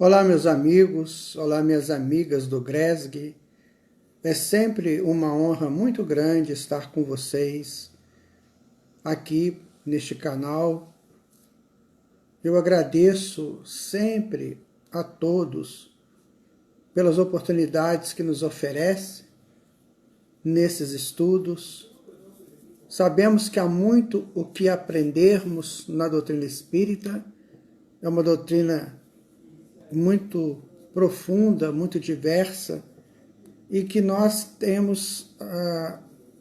Olá, meus amigos, olá, minhas amigas do GRESG. É sempre uma honra muito grande estar com vocês aqui neste canal. Eu agradeço sempre a todos pelas oportunidades que nos oferece nesses estudos. Sabemos que há muito o que aprendermos na doutrina espírita. É uma doutrina muito profunda, muito diversa, e que nós temos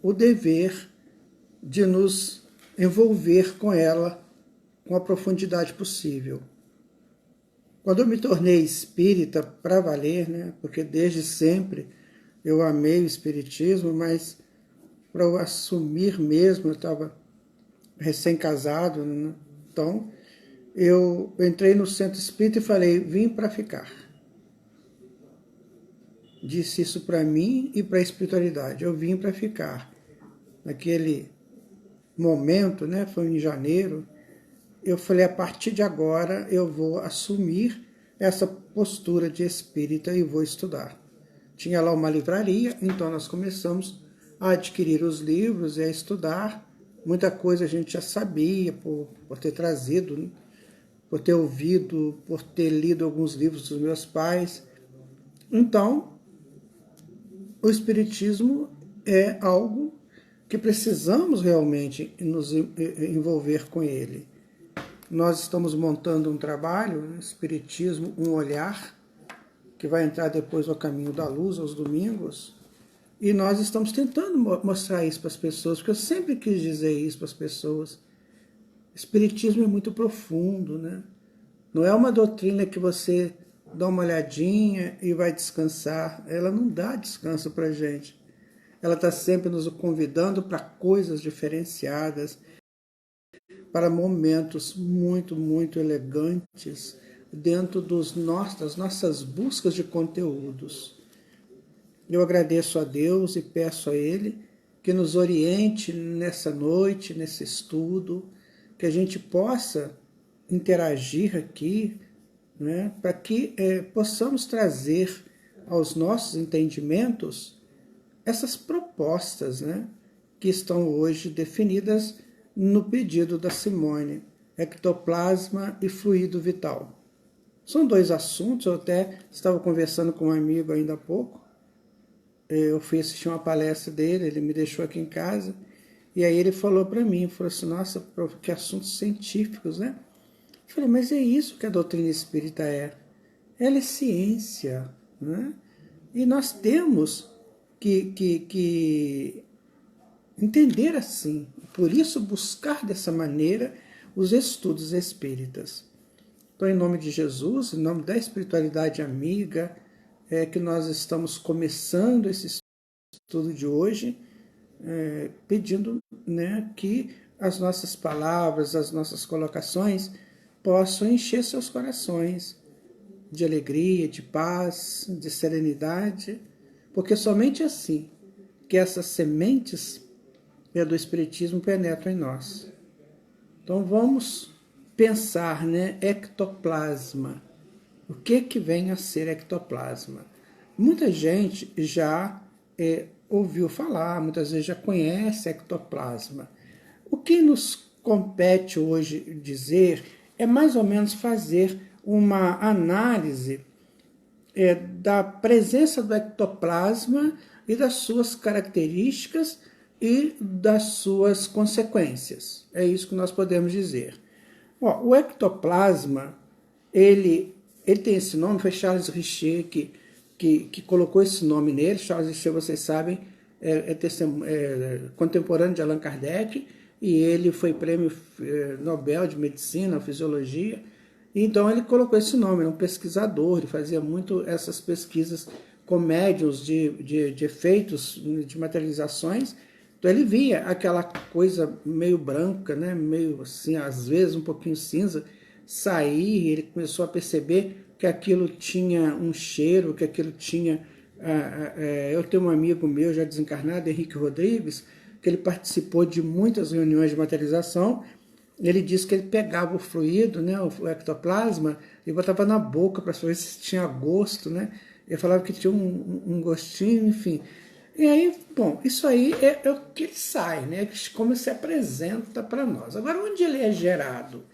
o dever de nos envolver com ela com a profundidade possível. Quando eu me tornei espírita para valer, né, porque desde sempre eu amei o espiritismo, mas para eu assumir mesmo, eu estava recém-casado, né, então eu entrei no centro espírita e falei, vim para ficar. Disse isso para mim e para a espiritualidade. Eu vim para ficar. Naquele momento, né, foi em janeiro, eu falei, a partir de agora eu vou assumir essa postura de espírita e vou estudar. Tinha lá uma livraria, então nós começamos a adquirir os livros e a estudar. Muita coisa a gente já sabia por ter trazido, né, por ter ouvido, por ter lido alguns livros dos meus pais. Então, o espiritismo é algo que precisamos realmente nos envolver com ele. Nós estamos montando um trabalho, Espiritismo, um olhar, que vai entrar depois no Caminho da Luz, aos domingos, e nós estamos tentando mostrar isso para as pessoas, porque eu sempre quis dizer isso para as pessoas. Espiritismo é muito profundo, né? Não é uma doutrina que você dá uma olhadinha e vai descansar. Ela não dá descanso para a gente. Ela está sempre nos convidando para coisas diferenciadas, para momentos muito, muito elegantes dentro das nossas buscas de conteúdos. Eu agradeço a Deus e peço a Ele que nos oriente nessa noite, nesse estudo, que a gente possa interagir aqui, né, para que possamos trazer aos nossos entendimentos essas propostas, né, que estão hoje definidas no pedido da Simone, ectoplasma e fluido vital. São dois assuntos, eu até estava conversando com um amigo ainda há pouco, eu fui assistir uma palestra dele, ele me deixou aqui em casa, e aí ele falou para mim, falou assim, nossa, que assuntos científicos, né? Eu falei, mas é isso que a doutrina espírita é. Ela é ciência, né? E nós temos que entender assim. Por isso, buscar dessa maneira os estudos espíritas. Então, em nome de Jesus, em nome da espiritualidade amiga, que nós estamos começando esse estudo de hoje, pedindo, né, que as nossas palavras, as nossas colocações possam encher seus corações de alegria, de paz, de serenidade, porque somente assim que essas sementes do Espiritismo penetram em nós. Então vamos pensar, né, ectoplasma. O que vem a ser ectoplasma? Muita gente já ouviu falar, muitas vezes já conhece ectoplasma. O que nos compete hoje dizer é mais ou menos fazer uma análise da presença do ectoplasma e das suas características e das suas consequências. É isso que nós podemos dizer. Bom, o ectoplasma, ele tem esse nome, foi Charles Richer que colocou esse nome nele. Charles Richer, vocês sabem, é contemporâneo de Allan Kardec, e ele foi prêmio Nobel de Medicina, Fisiologia. Então ele colocou esse nome, era um pesquisador, ele fazia muito essas pesquisas com médiuns de efeitos, de materializações. Então ele via aquela coisa meio branca, né, meio assim, às vezes um pouquinho cinza, sair, ele começou a perceber que aquilo tinha um cheiro, que aquilo tinha... eu tenho um amigo meu já desencarnado, Henrique Rodrigues, que ele participou de muitas reuniões de materialização, ele disse que ele pegava o fluido, né, o ectoplasma, e botava na boca para saber se tinha gosto, né? Ele falava que tinha um gostinho, enfim. E aí, bom, isso aí é o que ele sai, né? Como se apresenta para nós. Agora, onde ele é gerado?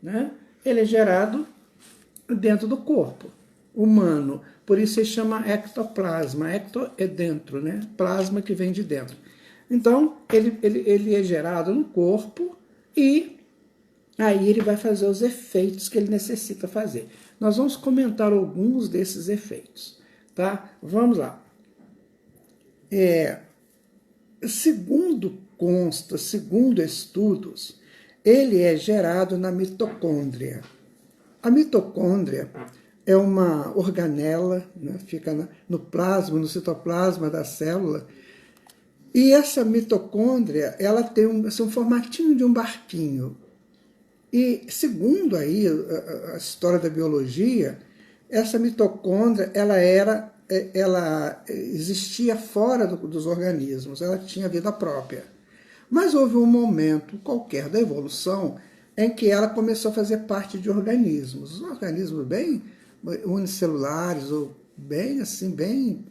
Né? Ele é gerado dentro do corpo humano. Por isso se chama ectoplasma. Ecto é dentro, né? Plasma que vem de dentro. Então, ele é gerado no corpo e aí ele vai fazer os efeitos que ele necessita fazer. Nós vamos comentar alguns desses efeitos, tá? Vamos lá. Segundo consta, segundo estudos, ele é gerado na mitocôndria. A mitocôndria é uma organela, né, fica no plasma, no citoplasma da célula, e essa mitocôndria, ela tem um formatinho de um barquinho. E segundo aí a história da biologia, essa mitocôndria, ela existia fora dos organismos, ela tinha vida própria. Mas houve um momento qualquer da evolução em que ela começou a fazer parte de organismos bem unicelulares ou bem assim, bem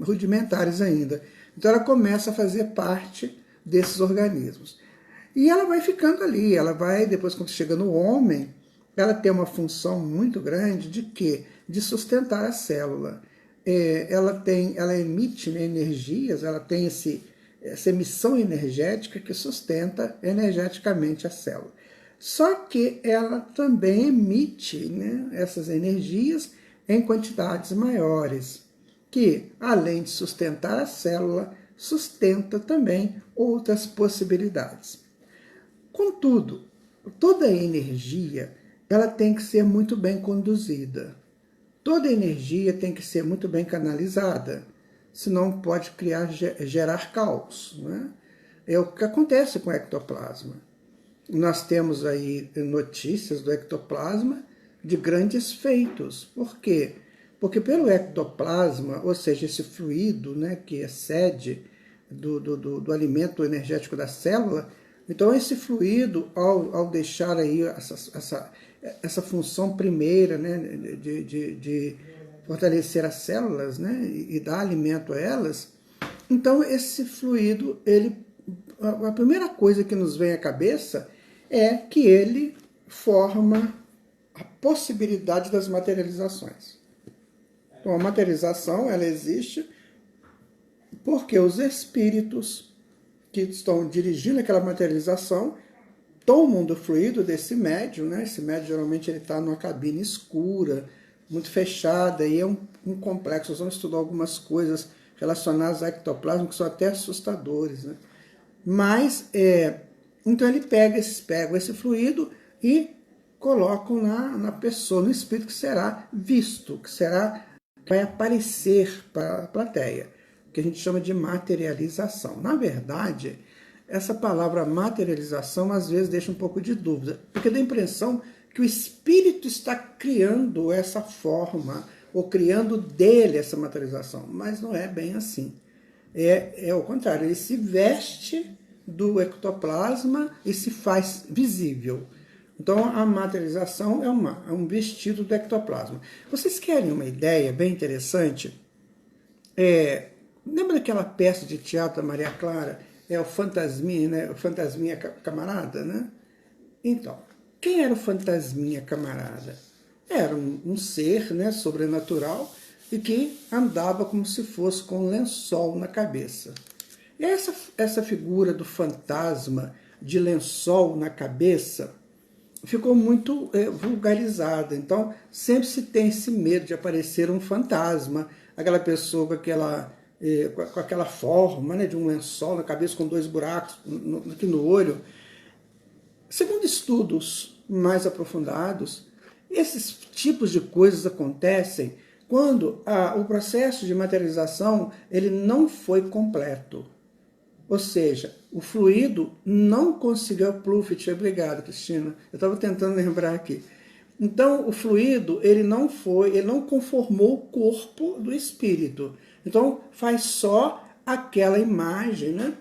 rudimentares ainda. Então ela começa a fazer parte desses organismos. E ela vai ficando ali, ela vai, depois quando chega no homem, ela tem uma função muito grande de quê? De sustentar a célula. Ela emite, né, energias, ela tem essa emissão energética que sustenta energeticamente a célula. Só que ela também emite, né, essas energias em quantidades maiores, que, além de sustentar a célula, sustenta também outras possibilidades. Contudo, toda energia ela tem que ser muito bem conduzida. Toda energia tem que ser muito bem canalizada, senão pode gerar caos. Né? É o que acontece com o ectoplasma. Nós temos aí notícias do ectoplasma de grandes feitos. Por quê? Porque pelo ectoplasma, ou seja, esse fluido, né, que excede do alimento energético da célula, então esse fluido, ao deixar aí essa função primeira, né, de fortalecer as células, né, e dar alimento a elas, então esse fluido, a primeira coisa que nos vem à cabeça é que ele forma a possibilidade das materializações. Então a materialização, ela existe porque os espíritos que estão dirigindo aquela materialização tomam do fluido desse médium, né? Esse médium geralmente ele está numa cabine escura, muito fechada, e é um complexo. Nós vamos estudar algumas coisas relacionadas ao ectoplasma que são até assustadores, né? Mas, então ele pega esse fluido e colocam na pessoa, no espírito que será visto, que vai aparecer para a plateia, que a gente chama de materialização. Na verdade, essa palavra materialização às vezes deixa um pouco de dúvida, porque dá a impressão que o espírito está criando essa forma, ou criando dele essa materialização, mas não é bem assim. É o contrário, ele se veste do ectoplasma e se faz visível. Então a materialização é um vestido do ectoplasma. Vocês querem uma ideia bem interessante? Lembra daquela peça de teatro da Maria Clara? O Fantasminha, né? O Fantasminha Camarada, né? Então, quem era o Fantasminha Camarada? Era um ser, né, sobrenatural e que andava como se fosse com um lençol na cabeça. E essa figura do fantasma de lençol na cabeça ficou muito vulgarizada. Então, sempre se tem esse medo de aparecer um fantasma, aquela pessoa com aquela forma, né, de um lençol na cabeça com 2 buracos aqui no olho. Segundo estudos mais aprofundados, esses tipos de coisas acontecem quando o processo de materialização ele não foi completo. Ou seja, o fluido não conseguiu Pluft. Obrigado, Cristina. Eu estava tentando lembrar aqui. Então, o fluido ele não conformou o corpo do espírito. Então, faz só aquela imagem, né,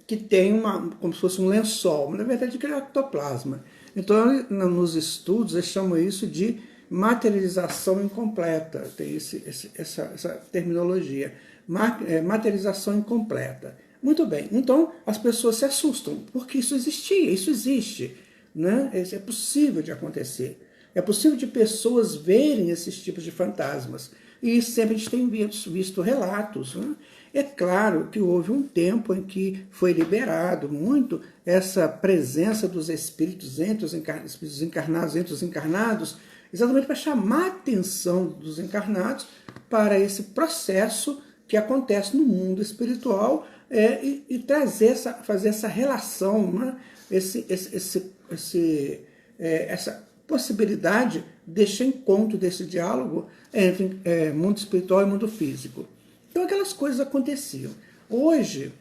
que tem como se fosse um lençol, mas na verdade aquele é ectoplasma. Então, nos estudos, eles chamam isso de materialização incompleta, tem essa terminologia, materialização incompleta. Muito bem, então as pessoas se assustam, porque isso existia, isso existe, né? Isso é possível de acontecer. É possível de pessoas verem esses tipos de fantasmas. E sempre a gente tem visto relatos. Né? É claro que houve um tempo em que foi liberado muito essa presença dos espíritos entre os encarnados, entre os encarnados, exatamente para chamar a atenção dos encarnados para esse processo que acontece no mundo espiritual e fazer essa relação, né? Essa possibilidade desse encontro, desse diálogo entre mundo espiritual e mundo físico. Então aquelas coisas aconteciam. Hoje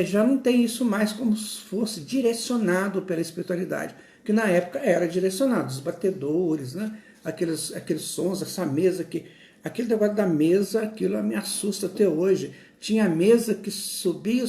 já não tem isso mais como se fosse direcionado pela espiritualidade, que na época era direcionado, os batedores, né? aqueles sons, essa mesa aquele negócio da mesa, aquilo me assusta até hoje. Tinha a mesa que subia,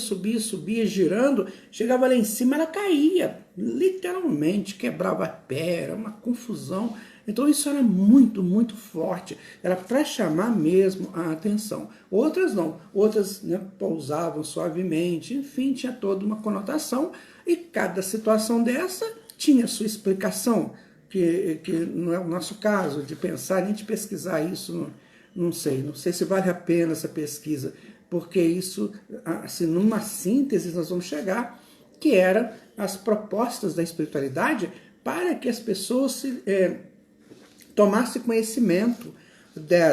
girando, chegava lá em cima, ela caía, literalmente, quebrava pé, era uma confusão. Então isso era muito, muito forte, era para chamar mesmo a atenção. Outras não, outras, né, pousavam suavemente, enfim, tinha toda uma conotação, e cada situação dessa tinha sua explicação, que não é o nosso caso de pensar, nem de pesquisar isso, não sei se vale a pena essa pesquisa, porque isso, assim, numa síntese nós vamos chegar, que eram as propostas da espiritualidade para que as pessoas tomassem conhecimento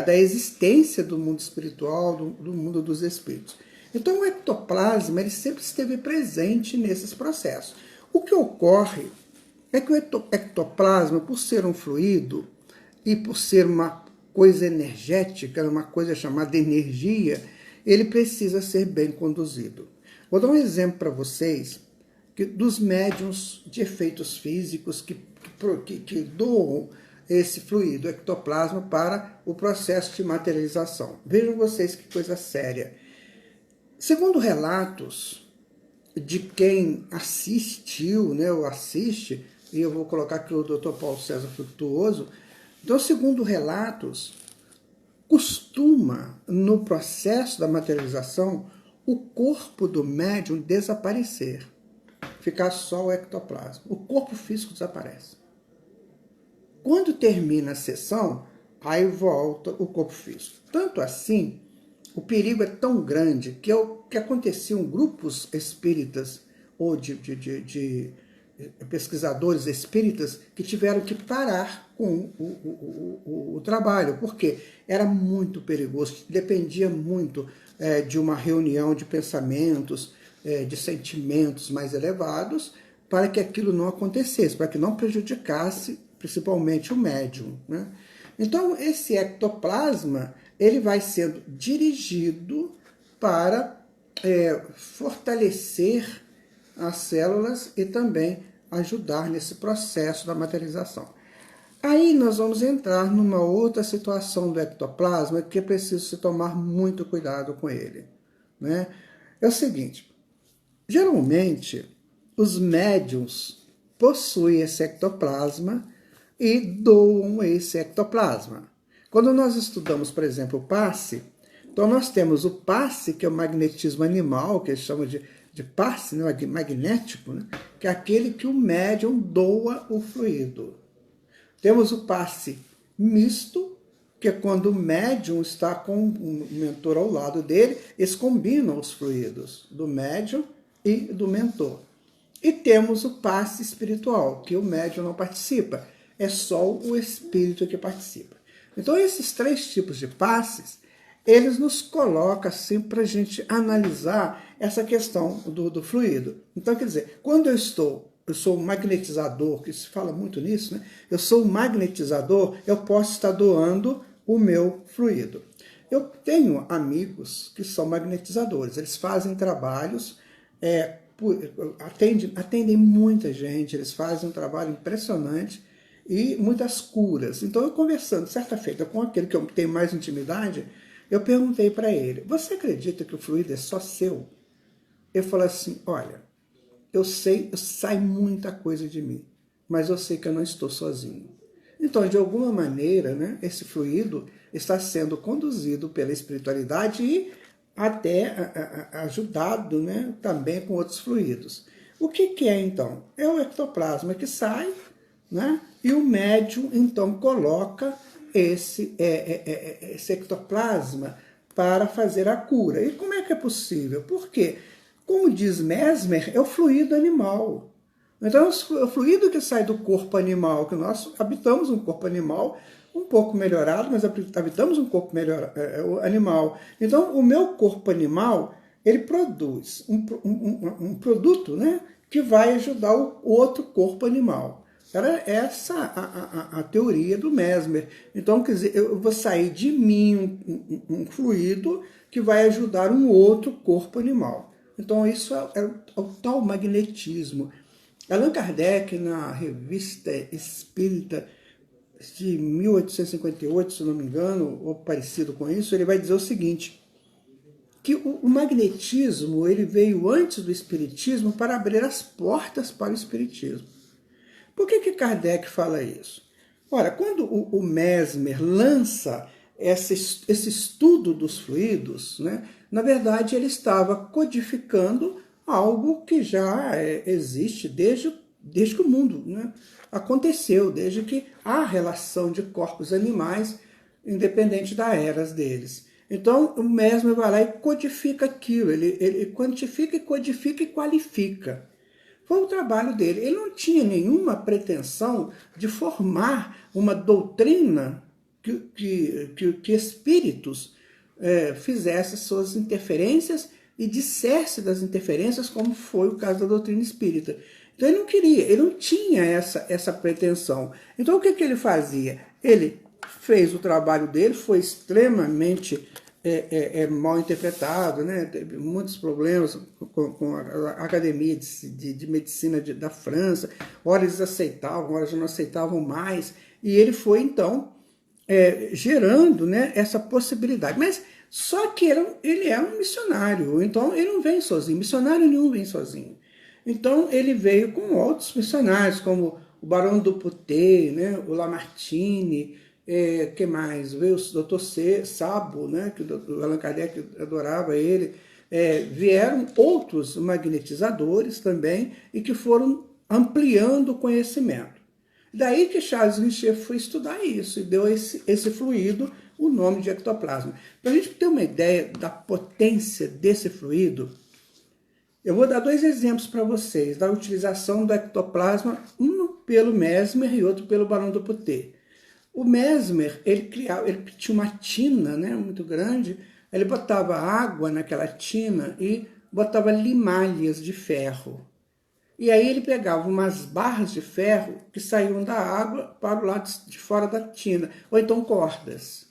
da existência do mundo espiritual, do mundo dos espíritos. Então o ectoplasma ele sempre esteve presente nesses processos. O que ocorre é que o ectoplasma, por ser um fluido e por ser uma coisa energética, uma coisa chamada energia, ele precisa ser bem conduzido. Vou dar um exemplo para vocês dos médiuns de efeitos físicos que doam esse fluido, ectoplasma, para o processo de materialização. Vejam vocês que coisa séria. Segundo relatos de quem assistiu, né, ou assiste, e eu vou colocar aqui o Dr. Paulo César Frutuoso, então, segundo relatos, costuma, no processo da materialização, o corpo do médium desaparecer, ficar só o ectoplasma. O corpo físico desaparece. Quando termina a sessão, aí volta o corpo físico. Tanto assim, o perigo é tão grande que aconteciam grupos espíritas ou de pesquisadores espíritas que tiveram que parar com o trabalho, porque era muito perigoso, dependia muito de uma reunião de pensamentos, de sentimentos mais elevados, para que aquilo não acontecesse, para que não prejudicasse principalmente o médium. Né? Então, esse ectoplasma ele vai sendo dirigido para fortalecer as células e também ajudar nesse processo da materialização. Aí nós vamos entrar numa outra situação do ectoplasma que é preciso se tomar muito cuidado com ele. Né? É o seguinte, geralmente os médiuns possuem esse ectoplasma e doam esse ectoplasma. Quando nós estudamos, por exemplo, o passe, então nós temos o passe, que é o magnetismo animal, que eles chamam de passe, né, magnético, né, que é aquele que o médium doa o fluido. Temos o passe misto, que é quando o médium está com um mentor ao lado dele, eles combinam os fluidos do médium e do mentor. E temos o passe espiritual, que o médium não participa, é só o espírito que participa. Então esses três tipos de passes, eles nos colocam assim para a gente analisar essa questão do fluido. Então, quer dizer, quando eu sou um magnetizador, que se fala muito nisso, né? Eu sou um magnetizador, eu posso estar doando o meu fluido. Eu tenho amigos que são magnetizadores, eles fazem trabalhos, atendem muita gente, eles fazem um trabalho impressionante e muitas curas. Então, eu conversando certa feita com aquele que eu tenho mais intimidade, eu perguntei para ele, você acredita que o fluido é só seu? ele falou assim, olha, eu sei, sai muita coisa de mim, mas eu sei que eu não estou sozinho. Então, de alguma maneira, né, esse fluido está sendo conduzido pela espiritualidade e até ajudado, né, também com outros fluidos. O que é, então? É o ectoplasma que sai, né, e o médium, então, coloca esse ectoplasma para fazer a cura. E como é que é possível? Por quê? Como diz Mesmer, é o fluido animal. Então, é o fluido que sai do corpo animal, que nós habitamos um corpo animal um pouco melhorado, mas habitamos um corpo animal. Então, o meu corpo animal, ele produz um produto, né, que vai ajudar o outro corpo animal. Era essa a teoria do Mesmer. Então, quer dizer, eu vou sair de mim um fluido que vai ajudar um outro corpo animal. Então, isso é o tal magnetismo. Allan Kardec, na Revista Espírita de 1858, se não me engano, ou parecido com isso, ele vai dizer o seguinte, que o magnetismo ele veio antes do espiritismo para abrir as portas para o espiritismo. Por que Kardec fala isso? Ora, quando o Mesmer lança esse estudo dos fluidos, né, na verdade ele estava codificando algo que já existe desde que o mundo, né, aconteceu, desde que há relação de corpos animais, independente das eras deles. Então o Mesmer vai lá e codifica aquilo, ele quantifica, codifica e qualifica. Foi o trabalho dele. Ele não tinha nenhuma pretensão de formar uma doutrina que espíritos fizessem suas interferências e dissesse das interferências, como foi o caso da doutrina espírita. Então ele não queria, ele não tinha essa pretensão. Então o que ele fazia? Ele fez o trabalho dele, foi extremamente mal interpretado, né? Teve muitos problemas com a Academia de Medicina da França, ora eles aceitavam, ora já não aceitavam mais, e ele foi então gerando, né, essa possibilidade. Mas só que ele é um missionário, então ele não vem sozinho, missionário nenhum vem sozinho. Então ele veio com outros missionários, como o Barão do Putet, né, o Lamartine, que mais? Veio o Dr. Sabo, né, que o Allan Kardec adorava ele. Vieram outros magnetizadores também e que foram ampliando o conhecimento. Daí que Charles Richer foi estudar isso e deu esse fluido o nome de ectoplasma. Para a gente ter uma ideia da potência desse fluido, eu vou dar dois exemplos para vocês da utilização do ectoplasma, um pelo Mesmer e outro pelo Barão do Putet. O Mesmer, ele tinha uma tina, né, muito grande, ele botava água naquela tina e botava limalhas de ferro. E aí ele pegava umas barras de ferro que saíam da água para o lado de fora da tina, ou então cordas.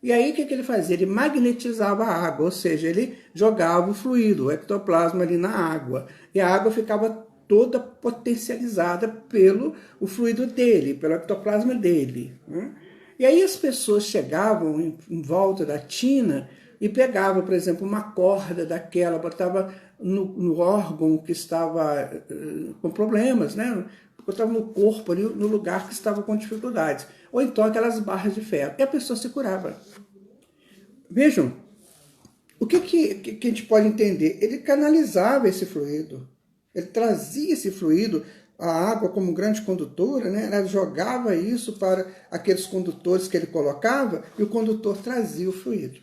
E aí o que ele fazia? Ele magnetizava a água, ou seja, ele jogava o fluido, o ectoplasma ali na água. E a água ficava toda potencializada pelo o fluido dele, pelo ectoplasma dele, né? E aí as pessoas chegavam em volta da tina e pegavam, por exemplo, uma corda daquela, botava no órgão que estava com problemas, né? Botava no corpo, ali, no lugar que estava com dificuldades. Ou então aquelas barras de ferro. E a pessoa se curava. Vejam, o que a gente pode entender? Ele canalizava esse fluido. Ele trazia esse fluido, a água como grande condutora, né? Ela jogava isso para aqueles condutores que ele colocava e o condutor trazia o fluido.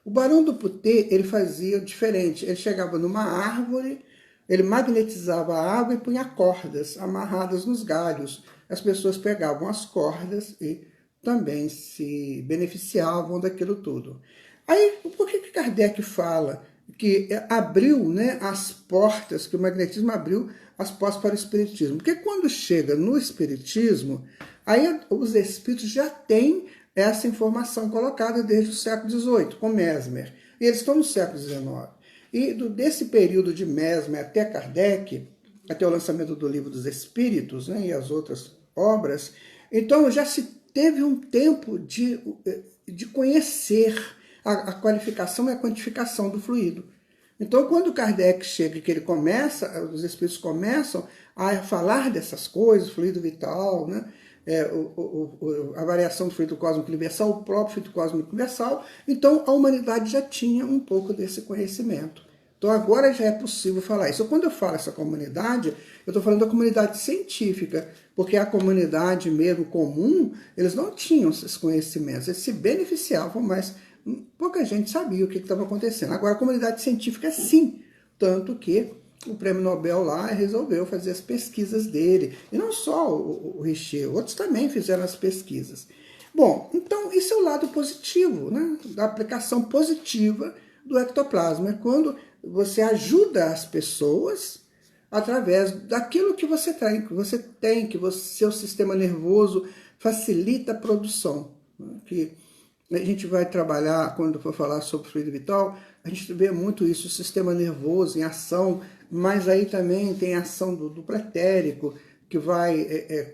O Barão do Putet, ele fazia diferente. Ele chegava numa árvore, ele magnetizava a água e punha cordas amarradas nos galhos. As pessoas pegavam as cordas e também se beneficiavam daquilo tudo. Aí, por que Kardec fala que abriu, né, as portas, que o magnetismo abriu as portas para o espiritismo? Porque quando chega no espiritismo, aí os espíritos já têm essa informação colocada desde o século XVIII, com Mesmer. E eles estão no século XIX. E desse período de Mesmer até Kardec, até o lançamento do Livro dos Espíritos, né, e as outras obras, então já se teve um tempo de conhecer a qualificação e a quantificação do fluido. Então, quando Kardec chega, que ele começa, os espíritos começam a falar dessas coisas, fluido vital, né? A variação do fluido cósmico universal, o próprio fluido cósmico universal, então a humanidade já tinha um pouco desse conhecimento. Então agora já é possível falar isso. Quando eu falo essa comunidade, eu estou falando da comunidade científica, porque a comunidade mesmo comum, eles não tinham esses conhecimentos, eles se beneficiavam, mas pouca gente sabia o que estava acontecendo. Agora a comunidade científica sim, tanto que o prêmio Nobel lá resolveu fazer as pesquisas dele. E não só o Richer, outros também fizeram as pesquisas. Bom, então isso é o lado positivo, né? Da aplicação positiva do ectoplasma. É quando você ajuda as pessoas através daquilo que você tem, que seu sistema nervoso facilita a produção. Né? Que a gente vai trabalhar, quando for falar sobre fluido vital, a gente vê muito isso, o sistema nervoso em ação, mas aí também tem a ação do pretérico, que vai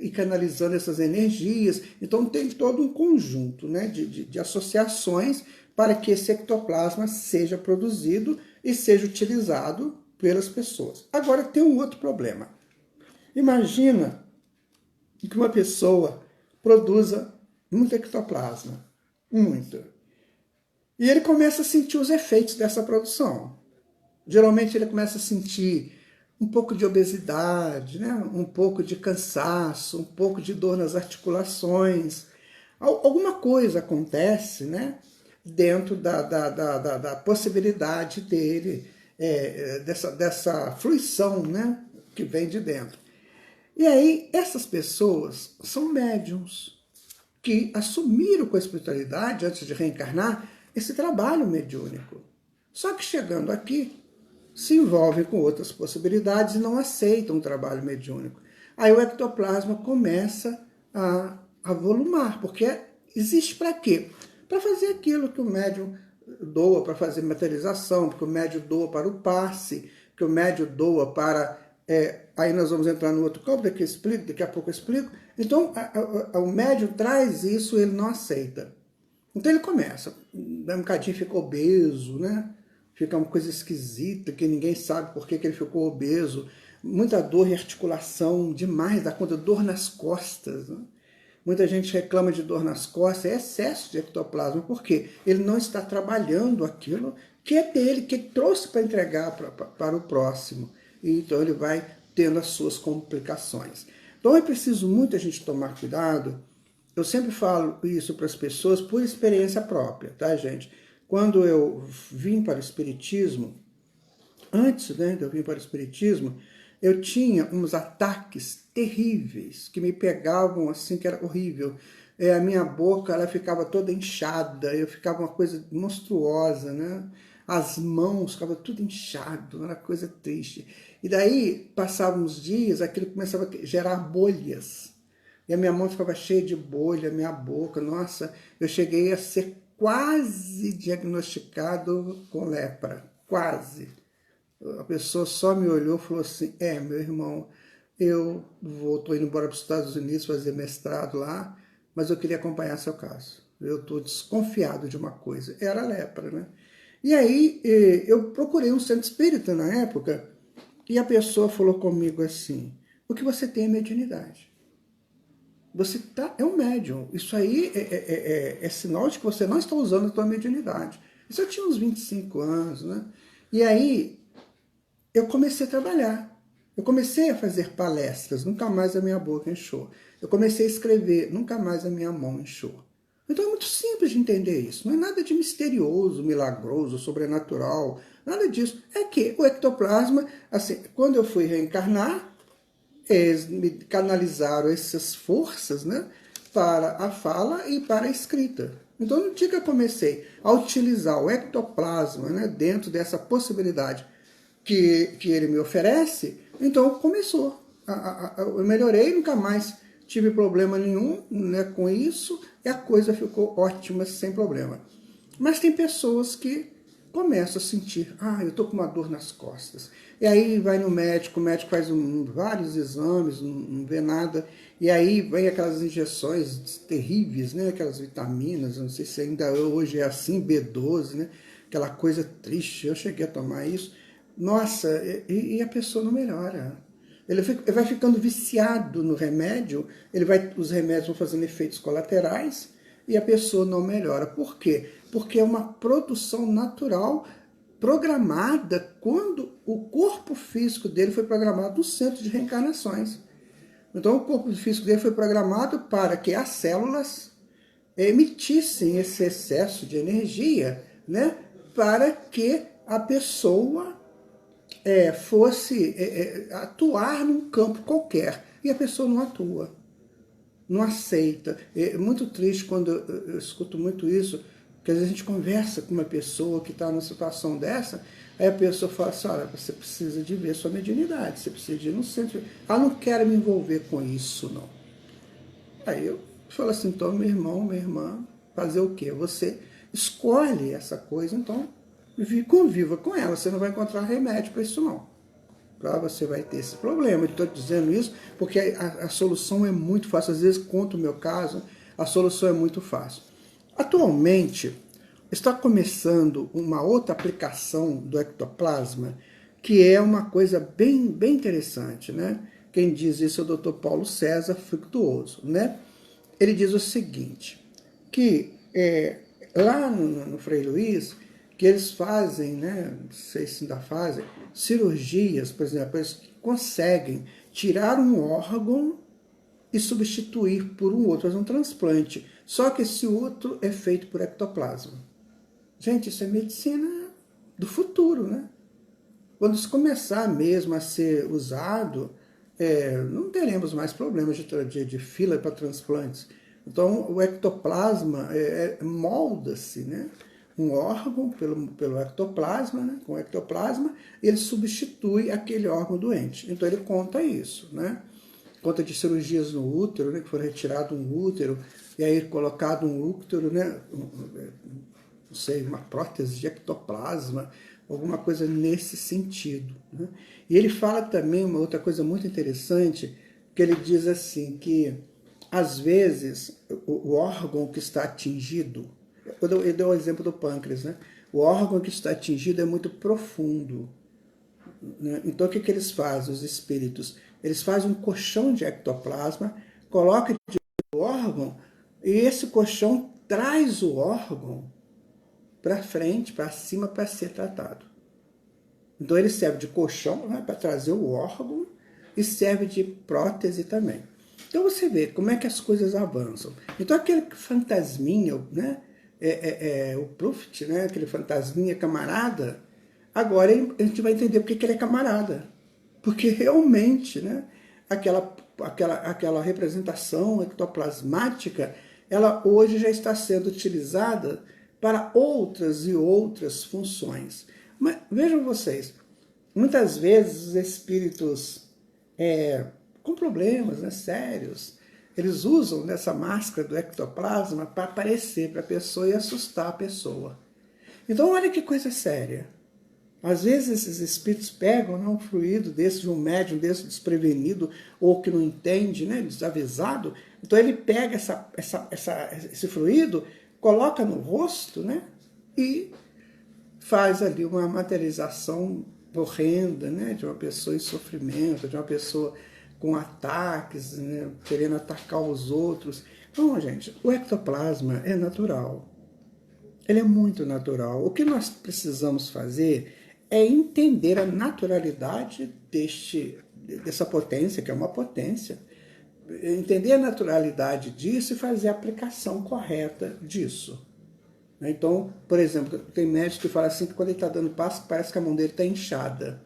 ir canalizando essas energias. Então tem todo um conjunto, né, de associações para que esse ectoplasma seja produzido e seja utilizado pelas pessoas. Agora tem um outro problema. Imagina que uma pessoa produza muito ectoplasma, muito. E ele começa a sentir os efeitos dessa produção. Geralmente ele começa a sentir um pouco de obesidade, né? Um pouco de cansaço, um pouco de dor nas articulações. Alguma coisa acontece, né? Dentro da possibilidade dele, dessa fruição, né? Que vem de dentro. E aí, essas pessoas são médiums que assumiram com a espiritualidade, antes de reencarnar, esse trabalho mediúnico. Só que chegando aqui, se envolvem com outras possibilidades e não aceitam o trabalho mediúnico. Aí o ectoplasma começa a volumar, porque existe para quê? Para fazer aquilo que o médium doa para fazer materialização, que o médium doa para o passe, que o médium doa para... aí nós vamos entrar no outro campo, daqui a pouco eu explico. Então, o médium traz isso, ele não aceita. Então ele começa, um bocadinho fica obeso, né? Fica uma coisa esquisita, que ninguém sabe por que ele ficou obeso. Muita dor e articulação, demais da conta, dor nas costas. Né? Muita gente reclama de dor nas costas, é excesso de ectoplasma, porque ele não está trabalhando aquilo que é dele, que ele trouxe para entregar para o próximo. E então ele vai tendo as suas complicações. Então é preciso muito a gente tomar cuidado. Eu sempre falo isso para as pessoas por experiência própria, tá, gente? Quando eu vim para o Espiritismo, antes, né, de eu vir para o Espiritismo, eu tinha uns ataques terríveis, que me pegavam assim, que era horrível. A minha boca, ela ficava toda inchada, eu ficava uma coisa monstruosa, né? As mãos ficavam tudo inchado, era coisa triste. E daí, passavam uns dias, aquilo começava a gerar bolhas. E a minha mão ficava cheia de bolha, a minha boca, nossa, eu cheguei a ser quase diagnosticado com lepra, quase. A pessoa só me olhou e falou assim, meu irmão, eu estou indo embora para os Estados Unidos fazer mestrado lá, mas eu queria acompanhar seu caso. Eu estou desconfiado de uma coisa. Era lepra, né? E aí eu procurei um centro espírita na época e a pessoa falou comigo assim, o que você tem é mediunidade. Você é um médium. Isso aí é sinal de que você não está usando a sua mediunidade. Isso eu tinha uns 25 anos, né? E aí eu comecei a trabalhar. Eu comecei a fazer palestras, nunca mais a minha boca inchou. Eu comecei a escrever, nunca mais a minha mão inchou. Então é muito simples de entender isso. Não é nada de misterioso, milagroso, sobrenatural, nada disso. É que o ectoplasma, assim, quando eu fui reencarnar, eles me canalizaram essas forças, né, para a fala e para a escrita. Então, no dia que eu comecei a utilizar o ectoplasma, né, dentro dessa possibilidade que ele me oferece, então começou. Eu melhorei, nunca mais tive problema nenhum, né, com isso, e a coisa ficou ótima, sem problema. Mas tem pessoas que começam a sentir, eu estou com uma dor nas costas. E aí vai no médico, o médico faz vários exames, não vê nada, e aí vem aquelas injeções terríveis, né? Aquelas vitaminas, não sei se ainda hoje é assim, B12, né? aquela coisa triste. Eu cheguei a tomar isso. Nossa, e a pessoa não melhora. Ele vai ficando viciado no remédio, os remédios vão fazendo efeitos colaterais e a pessoa não melhora. Por quê? Porque é uma produção natural programada quando o corpo físico dele foi programado no centro de reencarnações. Então o corpo físico dele foi programado para que as células emitissem esse excesso de energia, né, para que a pessoa fosse atuar num campo qualquer. E a pessoa não atua, não aceita. É muito triste quando eu escuto muito isso, porque às vezes a gente conversa com uma pessoa que está numa situação dessa, aí a pessoa fala assim, olha, você precisa de ver sua mediunidade, você precisa de ir no centro. Ah, não quero me envolver com isso, não. Aí eu falo assim, então, meu irmão, minha irmã, fazer o quê? Você escolhe essa coisa, então conviva com ela. Você não vai encontrar remédio para isso, não. Você vai ter esse problema. Eu estou dizendo isso porque a solução é muito fácil. Às vezes, conto o meu caso, a solução é muito fácil. Atualmente, está começando uma outra aplicação do ectoplasma, que é uma coisa bem, bem interessante, né? Quem diz isso é o Dr. Paulo César Fructuoso, né? Ele diz o seguinte, que lá no Frei Luiz, que eles fazem, né, não sei se ainda fazem, cirurgias, por exemplo, eles conseguem tirar um órgão e substituir por um outro, fazer um transplante. Só que esse outro é feito por ectoplasma. Gente, isso é medicina do futuro, né? Quando isso começar mesmo a ser usado, não teremos mais problemas de fila para transplantes. Então, o ectoplasma molda-se, né? Um órgão pelo ectoplasma, né? Com o ectoplasma, ele substitui aquele órgão doente. Então, ele conta isso, né? Conta de cirurgias no útero, né? Que foram retirado um útero, e aí colocado um útero, né? Não sei, uma prótese de ectoplasma, alguma coisa nesse sentido, né? E ele fala também uma outra coisa muito interessante, que ele diz assim, que às vezes o órgão que está atingido, eu dou o exemplo do pâncreas, né? O órgão que está atingido é muito profundo, né? Então o que eles fazem, os espíritos? Eles fazem um colchão de ectoplasma, colocam o órgão, e esse colchão traz o órgão para frente, para cima, para ser tratado. Então ele serve de colchão, né, para trazer o órgão e serve de prótese também. Então você vê como é que as coisas avançam. Então aquele fantasminha, né, o Pluft, né, aquele fantasminha camarada, agora a gente vai entender porque que ele é camarada. Porque realmente, né, aquela representação ectoplasmática, ela hoje já está sendo utilizada para outras e outras funções. Mas vejam vocês, muitas vezes os espíritos com problemas, né, sérios, eles usam dessa máscara do ectoplasma para aparecer para a pessoa e assustar a pessoa. Então olha que coisa séria. Às vezes esses espíritos pegam, né, um fluido desse, de um médium desse desprevenido, ou que não entende, né, desavisado, então ele pega esse fluido, coloca no rosto, né, e faz ali uma materialização horrenda, né, de uma pessoa em sofrimento, de uma pessoa com ataques, né, querendo atacar os outros. Então, gente, o ectoplasma é natural. Ele é muito natural. O que nós precisamos fazer é entender a naturalidade dessa potência, que é uma potência, entender a naturalidade disso e fazer a aplicação correta disso. Então, por exemplo, tem médico que fala assim que quando ele está dando passo, parece que a mão dele está inchada.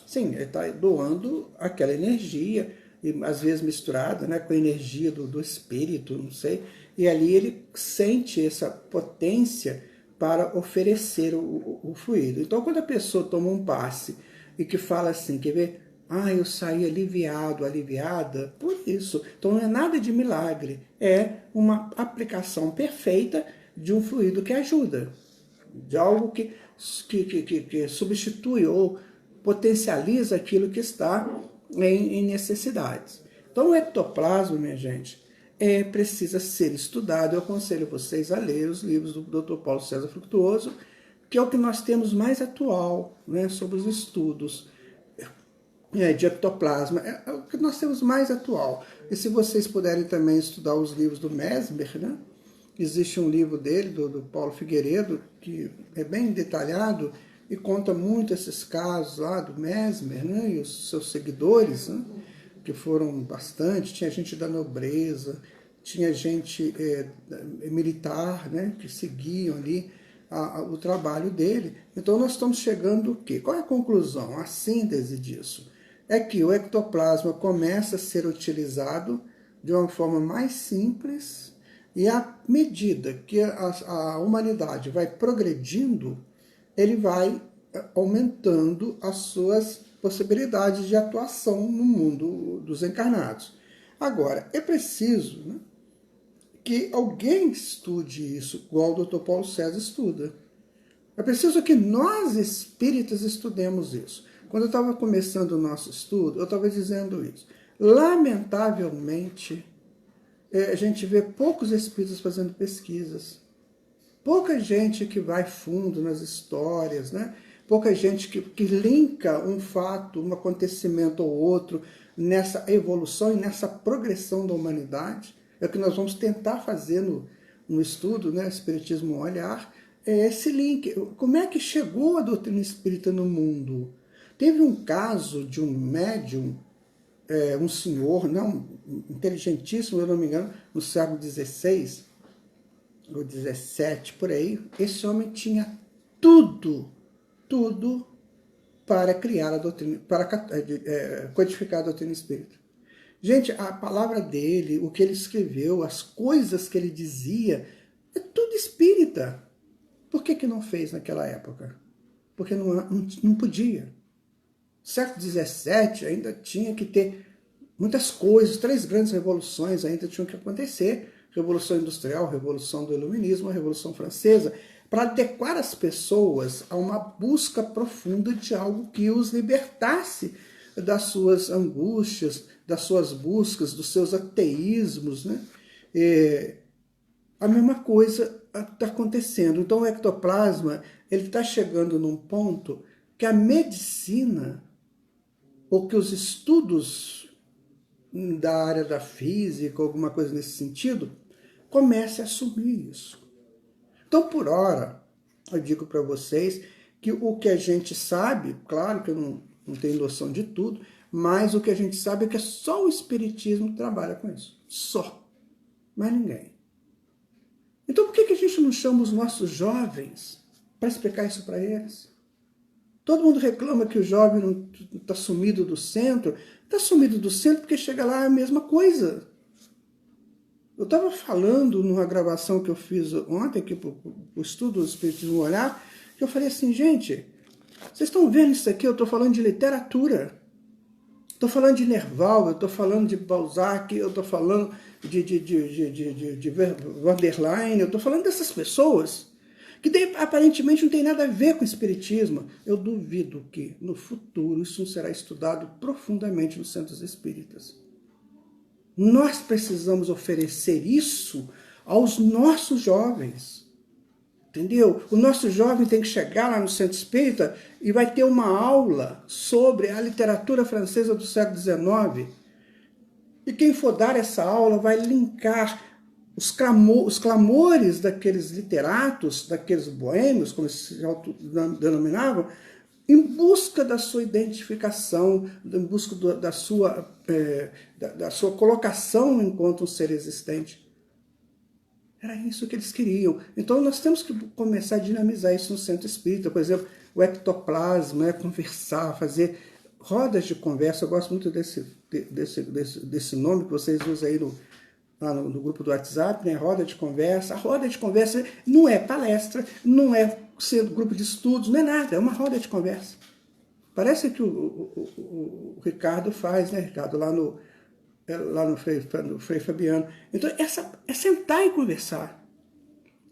Sim, ele está doando aquela energia, e às vezes misturada, né, com a energia do espírito, não sei, e ali ele sente essa potência para oferecer o fluido. Então, quando a pessoa toma um passe e que fala assim, quer ver? Ah, eu saí aliviado, aliviada, por isso. Então, não é nada de milagre, é uma aplicação perfeita de um fluido que ajuda, de algo que substitui ou potencializa aquilo que está em necessidades. Então, o ectoplasma, minha gente, precisa ser estudado. Eu aconselho vocês a ler os livros do Dr. Paulo César Fructuoso, que é o que nós temos mais atual, né, sobre os estudos de ectoplasma, é o que nós temos mais atual. E se vocês puderem também estudar os livros do Mesmer, né, existe um livro dele, do Paulo Figueiredo, que é bem detalhado e conta muito esses casos lá do Mesmer, né, e os seus seguidores, né, que foram bastante. Tinha gente da nobreza, tinha gente militar, né, que seguiam ali o trabalho dele. Então nós estamos chegando o quê? Qual é a conclusão, a síntese disso? É que o ectoplasma começa a ser utilizado de uma forma mais simples, e à medida que a humanidade vai progredindo, ele vai aumentando as suas possibilidades de atuação no mundo dos encarnados. Agora, é preciso, né, que alguém estude isso, igual o Dr. Paulo César estuda. É preciso que nós, espíritas, estudemos isso. Quando eu estava começando o nosso estudo, eu estava dizendo isso. Lamentavelmente, a gente vê poucos espíritas fazendo pesquisas. Pouca gente que vai fundo nas histórias, né? Pouca gente que linka um fato, um acontecimento ou outro nessa evolução e nessa progressão da humanidade. É o que nós vamos tentar fazer no estudo, né? Espiritismo um Olhar, é esse link. Como é que chegou a doutrina espírita no mundo? Teve um caso de um médium, um senhor, não, inteligentíssimo, eu não me engano, no século XVI, ou XVII, por aí. Esse homem tinha tudo para criar a doutrina, para codificar a doutrina espírita. Gente, a palavra dele, o que ele escreveu, as coisas que ele dizia, é tudo espírita. Por que não fez naquela época? Porque não podia. Século XVII ainda tinha que ter muitas coisas, 3 grandes revoluções ainda tinham que acontecer. Revolução Industrial, Revolução do Iluminismo, a Revolução Francesa, para adequar as pessoas a uma busca profunda de algo que os libertasse das suas angústias, das suas buscas, dos seus ateísmos, né? A mesma coisa está acontecendo. Então o ectoplasma está chegando num ponto que a medicina, ou que os estudos da área da física, alguma coisa nesse sentido, comece a assumir isso. Então, por hora, eu digo para vocês que o que a gente sabe, claro que eu não tenho noção de tudo, mas o que a gente sabe é que só o Espiritismo trabalha com isso. Só. Mais ninguém. Então, por que a gente não chama os nossos jovens para explicar isso para eles? Todo mundo reclama que o jovem não está sumido do centro. Está sumido do centro porque chega lá a mesma coisa. Eu estava falando numa gravação que eu fiz ontem, aqui para o estudo do Espiritismo Olhar, que eu falei assim, gente, vocês estão vendo isso aqui? Eu estou falando de literatura. Estou falando de Nerval, eu estou falando de Balzac, eu estou falando de Vanderlein, eu estou falando dessas pessoas que aparentemente não tem nada a ver com o Espiritismo. Eu duvido que no futuro isso não será estudado profundamente nos centros espíritas. Nós precisamos oferecer isso aos nossos jovens. Entendeu? O nosso jovem tem que chegar lá no centro espírita e vai ter uma aula sobre a literatura francesa do século XIX. E quem for dar essa aula vai linkar os clamores daqueles literatos, daqueles boêmios, como se denominavam, em busca da sua identificação, em busca da sua colocação enquanto um ser existente. Era isso que eles queriam. Então nós temos que começar a dinamizar isso no centro espírita. Por exemplo, o ectoplasma, conversar, fazer rodas de conversa. Eu gosto muito desse nome que vocês usam aí lá no grupo do WhatsApp, né? Roda de conversa. A roda de conversa não é palestra, não é grupo de estudos, não é nada, é uma roda de conversa. Parece que o Ricardo faz, né, Ricardo, lá no Frei Fabiano. Então, é sentar e conversar.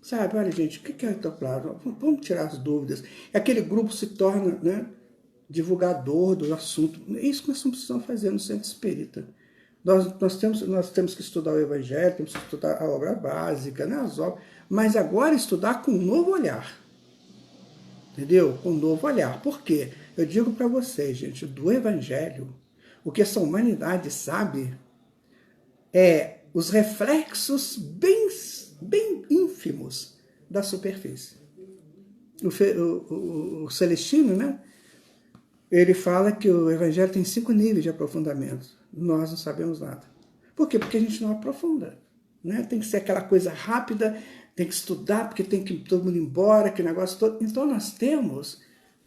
Sabe, olha, gente, o que é ectoplasma? Vamos tirar as dúvidas. Aquele grupo se torna, né, divulgador do assunto. É isso que nós precisamos fazer no centro espírita. Nós temos que estudar o Evangelho, temos que estudar a obra básica, né, as obras, mas agora estudar com um novo olhar. entendeu? Com um novo olhar. Por quê? Eu digo para vocês, gente, do Evangelho, o que essa humanidade sabe é os reflexos bem ínfimos da superfície. O Celestino, né? Ele fala que o Evangelho tem 5 níveis de aprofundamento. Nós não sabemos nada. Por quê? Porque a gente não aprofunda. Né? Tem que ser aquela coisa rápida, tem que estudar, porque tem que ir todo mundo embora, aquele negócio todo. Então nós temos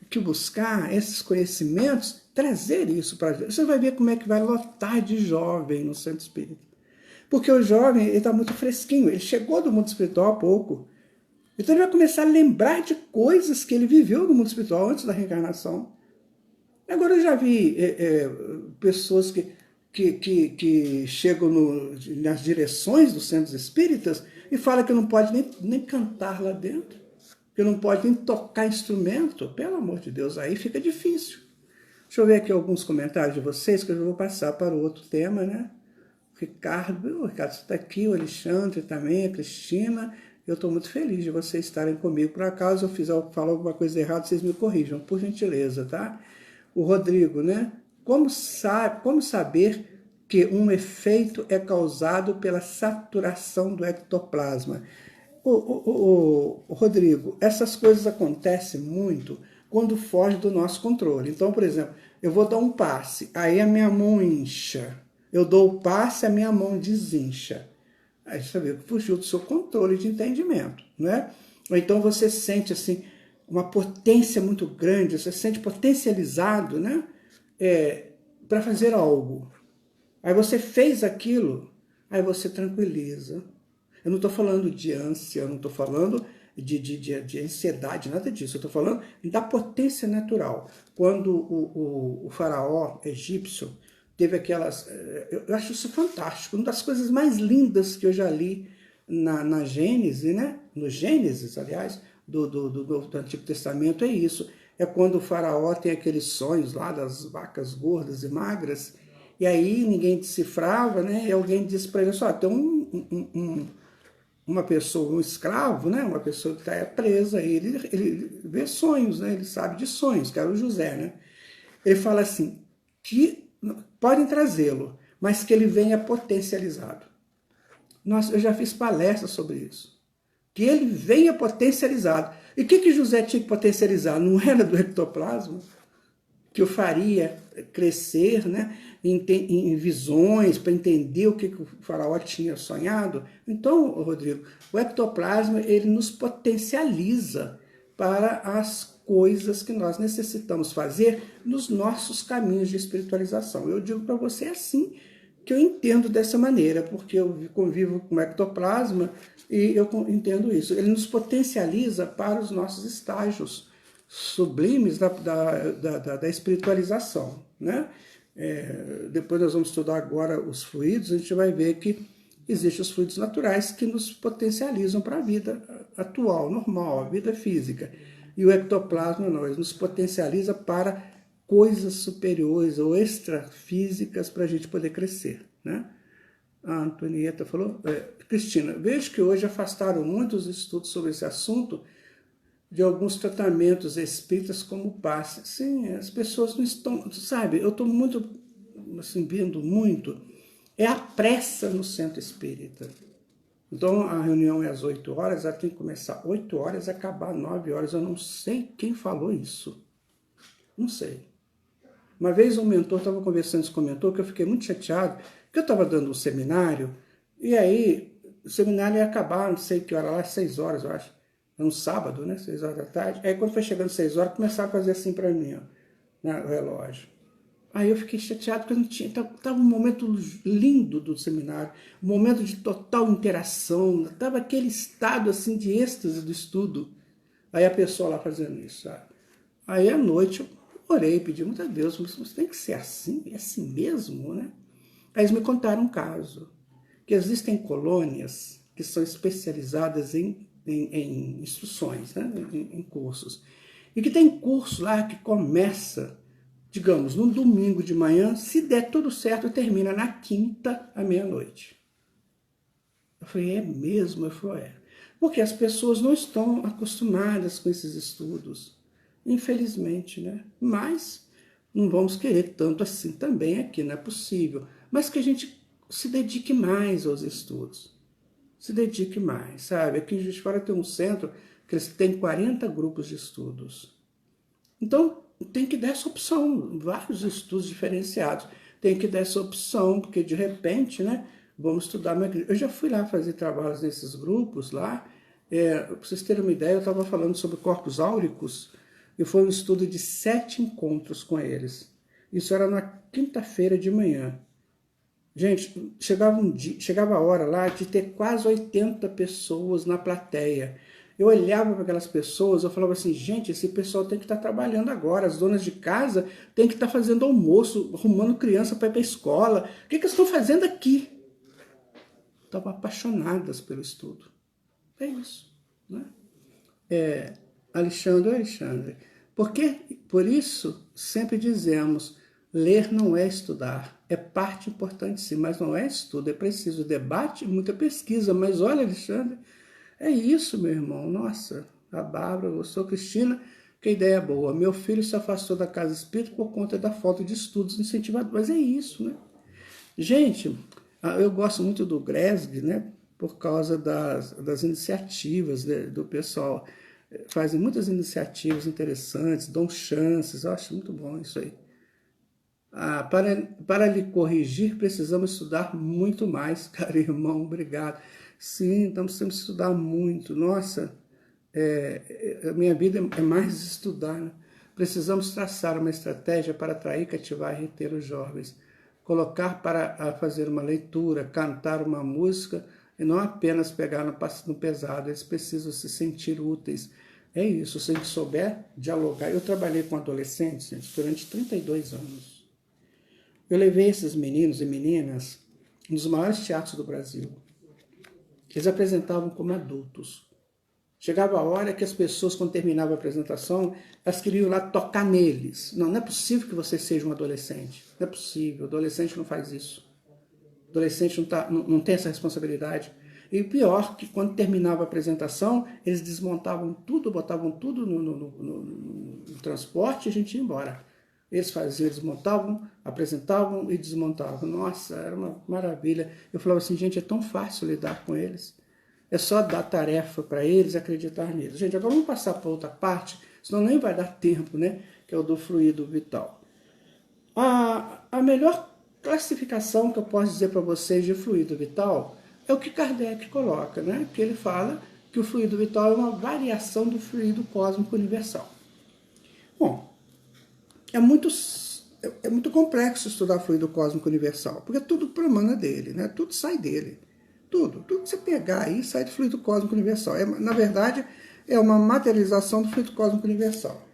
que buscar esses conhecimentos, trazer isso para a gente. Você vai ver como é que vai lotar de jovem no centro espírita. Porque o jovem está muito fresquinho, ele chegou do mundo espiritual há pouco. Então ele vai começar a lembrar de coisas que ele viveu no mundo espiritual antes da reencarnação. Agora eu já vi pessoas que chegam nas direções dos centros espíritas e falam que não pode nem cantar lá dentro, que não pode nem tocar instrumento. Pelo amor de Deus, aí fica difícil. Deixa eu ver aqui alguns comentários de vocês, que eu já vou passar para o outro tema, né? O Ricardo está aqui, o Alexandre também, a Cristina. Eu estou muito feliz de vocês estarem comigo. Por acaso eu falar alguma coisa errada, vocês me corrijam, por gentileza, tá? O Rodrigo, né? Como saber que um efeito é causado pela saturação do ectoplasma? Rodrigo, essas coisas acontecem muito quando foge do nosso controle. Então, por exemplo, eu vou dar um passe, aí a minha mão incha. Eu dou o passe, a minha mão desincha. Aí você vê que fugiu do seu controle de entendimento, né? Ou então você sente assim uma potência muito grande, você se sente potencializado, né? Para fazer algo. Aí você fez aquilo, aí você tranquiliza. Eu não estou falando de ânsia, eu não estou falando de ansiedade, nada disso. Eu estou falando da potência natural. Quando o faraó egípcio teve aquelas... Eu acho isso fantástico. Uma das coisas mais lindas que eu já li na Gênesis, né? No Gênesis, aliás, do Antigo Testamento é isso. É quando o faraó tem aqueles sonhos lá das vacas gordas e magras, e aí ninguém decifrava, né? E alguém disse para ele, só tem uma pessoa, um escravo, né? Uma pessoa que está presa, e ele vê sonhos, né? Ele sabe de sonhos, que era o José, né? Ele fala assim, que podem trazê-lo, mas que ele venha potencializado. Nossa, eu já fiz palestras sobre isso. Que ele venha potencializado. E o que José tinha que potencializar? Não era do ectoplasma? Que o faria crescer, né, em visões, para entender o que o faraó tinha sonhado. Então, Rodrigo, o ectoplasma ele nos potencializa para as coisas que nós necessitamos fazer nos nossos caminhos de espiritualização. Eu digo para você assim, que eu entendo dessa maneira, porque eu convivo com o ectoplasma e eu entendo isso. Ele nos potencializa para os nossos estágios sublimes da espiritualização, né? Depois nós vamos estudar agora os fluidos, a gente vai ver que existem os fluidos naturais que nos potencializam para a vida atual, normal, a vida física. E o ectoplasma nos potencializa para coisas superiores ou extrafísicas para a gente poder crescer, né? A Antonieta falou, Cristina, vejo que hoje afastaram muitos estudos sobre esse assunto de alguns tratamentos espíritas como o passe. Sim, as pessoas não estão, sabe, eu estou muito, assim, vendo muito, é a pressa no centro espírita. Então a reunião é às 8 horas, ela tem que começar 8 horas e acabar 9 horas, eu não sei quem falou isso, não sei. Uma vez um mentor estava conversando com o mentor, que eu fiquei muito chateado, porque eu estava dando um seminário, e aí o seminário ia acabar, não sei que hora lá, 6 horas, eu acho. Era um sábado, né? 6 horas da tarde. Aí quando foi chegando 6 horas, começaram a fazer assim para mim, ó, no relógio. Aí eu fiquei chateado, porque eu não tinha. Estava um momento lindo do seminário, um momento de total interação, estava aquele estado assim de êxtase do estudo. Aí a pessoa lá fazendo isso, sabe? Aí à noite eu orei, pedi muito a Deus, mas tem que ser assim, é assim mesmo, né? Aí eles me contaram um caso, que existem colônias que são especializadas em instruções, né? em cursos. E que tem curso lá que começa, digamos, no domingo de manhã, se der tudo certo, termina na quinta à meia-noite. Eu falei, é mesmo? Eu falei, é. Porque as pessoas não estão acostumadas com esses estudos. infelizmente, né? Mas não vamos querer tanto assim também aqui, não é possível. Mas que a gente se dedique mais aos estudos. Se dedique mais, sabe? Aqui em Juiz de Fora tem um centro que eles têm 40 grupos de estudos. Então, tem que dar essa opção, vários estudos diferenciados. Tem que dar essa opção, porque de repente, né, vamos estudar. Eu já fui lá fazer trabalhos nesses grupos lá. Para vocês terem uma ideia, eu estava falando sobre corpos áuricos e foi um estudo de 7 encontros com eles. Isso era na quinta-feira de manhã. Gente, chegava a hora lá de ter quase 80 pessoas na plateia. Eu olhava para aquelas pessoas, eu falava assim, gente, esse pessoal tem que estar trabalhando agora, as donas de casa têm que estar fazendo almoço, arrumando criança para ir para a escola. O que eles estão fazendo aqui? Estavam apaixonadas pelo estudo. É isso, né? Alexandre, por isso sempre dizemos, ler não é estudar, é parte importante sim, mas não é estudo, é preciso debate e muita pesquisa. Mas olha, Alexandre, é isso, meu irmão, nossa, a Bárbara gostou, Cristina, que ideia boa, meu filho se afastou da casa espírita por conta da falta de estudos incentivados, mas é isso, né? Gente, eu gosto muito do Gresg, né, por causa das iniciativas do pessoal, fazem muitas iniciativas interessantes, dão chances, eu acho muito bom isso aí. Para lhe corrigir, precisamos estudar muito mais, cara, irmão, obrigado. Sim, estamos tendo que estudar muito. Nossa, a minha vida é mais estudar, né? Precisamos traçar uma estratégia para atrair, cativar e reter os jovens. Colocar para fazer uma leitura, cantar uma música e não apenas pegar no pesado. Eles precisam se sentir úteis. É isso, se a gente souber dialogar. Eu trabalhei com adolescentes, gente, durante 32 anos. Eu levei esses meninos e meninas nos maiores teatros do Brasil. Eles apresentavam como adultos. Chegava a hora que as pessoas, quando terminavam a apresentação, elas queriam ir lá tocar neles. Não é possível que você seja um adolescente. Não é possível. O adolescente não faz isso. O adolescente não tem essa responsabilidade. E pior, que quando terminava a apresentação, eles desmontavam tudo, botavam tudo no transporte e a gente ia embora. Eles faziam, eles montavam, apresentavam e desmontavam. Nossa, era uma maravilha. Eu falava assim, gente, é tão fácil lidar com eles. É só dar tarefa para eles e acreditar neles. Gente, agora vamos passar para outra parte, senão nem vai dar tempo, né? Que é o do fluido vital. A melhor classificação que eu posso dizer para vocês de fluido vital é o que Kardec coloca, né? Que ele fala que o fluido vital é uma variação do fluido cósmico universal. Bom, é muito complexo estudar fluido cósmico universal, porque tudo promana dele, né? Tudo sai dele. Tudo que você pegar aí sai do fluido cósmico universal. Na verdade, é uma materialização do fluido cósmico universal.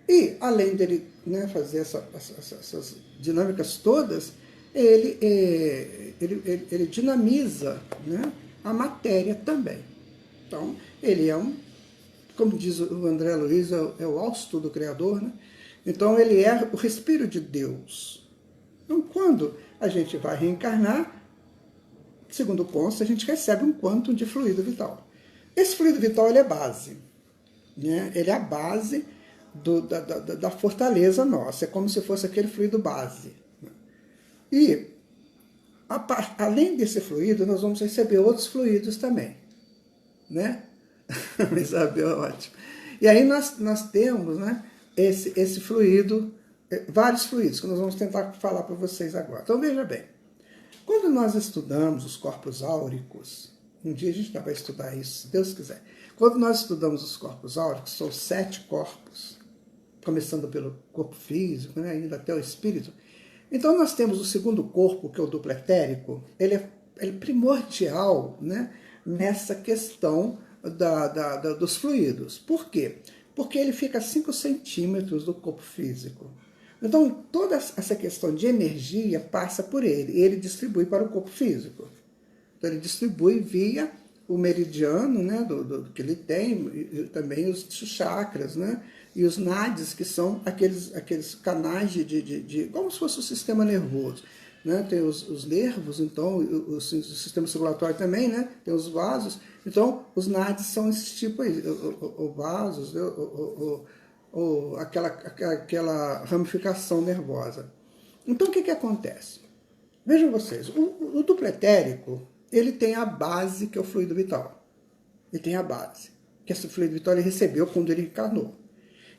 E, além dele, né, fazer essas dinâmicas todas, ele dinamiza, né, a matéria também. Então, ele é como diz o André Luiz, é o hausto do Criador, né? Então, ele é o respiro de Deus. Então, quando a gente vai reencarnar, segundo consta, a gente recebe um quantum de fluido vital. Esse fluido vital ele é base, né? Ele é a base da fortaleza nossa, é como se fosse aquele fluido base. E, além desse fluido, nós vamos receber outros fluidos também, né? Isabel, ótimo. E aí nós temos, né, esse fluido, vários fluidos, que nós vamos tentar falar para vocês agora. Então, veja bem. Quando nós estudamos os corpos áuricos, um dia a gente vai estudar isso, se Deus quiser. Quando nós estudamos os corpos áuricos, são 7 corpos, começando pelo corpo físico, né, indo até o espírito. Então nós temos o segundo corpo, que é o duplo etérico, ele é primordial, né, nessa questão dos fluidos. Por quê? Porque ele fica a 5 centímetros do corpo físico. Então, toda essa questão de energia passa por ele, e ele distribui para o corpo físico. Então, ele distribui via o meridiano, né, do que ele tem, e também os chakras, né, e os nadis, que são aqueles canais como se fosse o sistema nervoso. Né? Tem os nervos, então, o sistema circulatório também, né? Tem os vasos. Então, os nadis são esse tipo aí, vasos, ou aquela ramificação nervosa. Então, o que acontece? Vejam vocês, o duplo etérico, ele tem a base, que é o fluido vital. Ele tem a base, que esse fluido vital ele recebeu quando ele encarnou.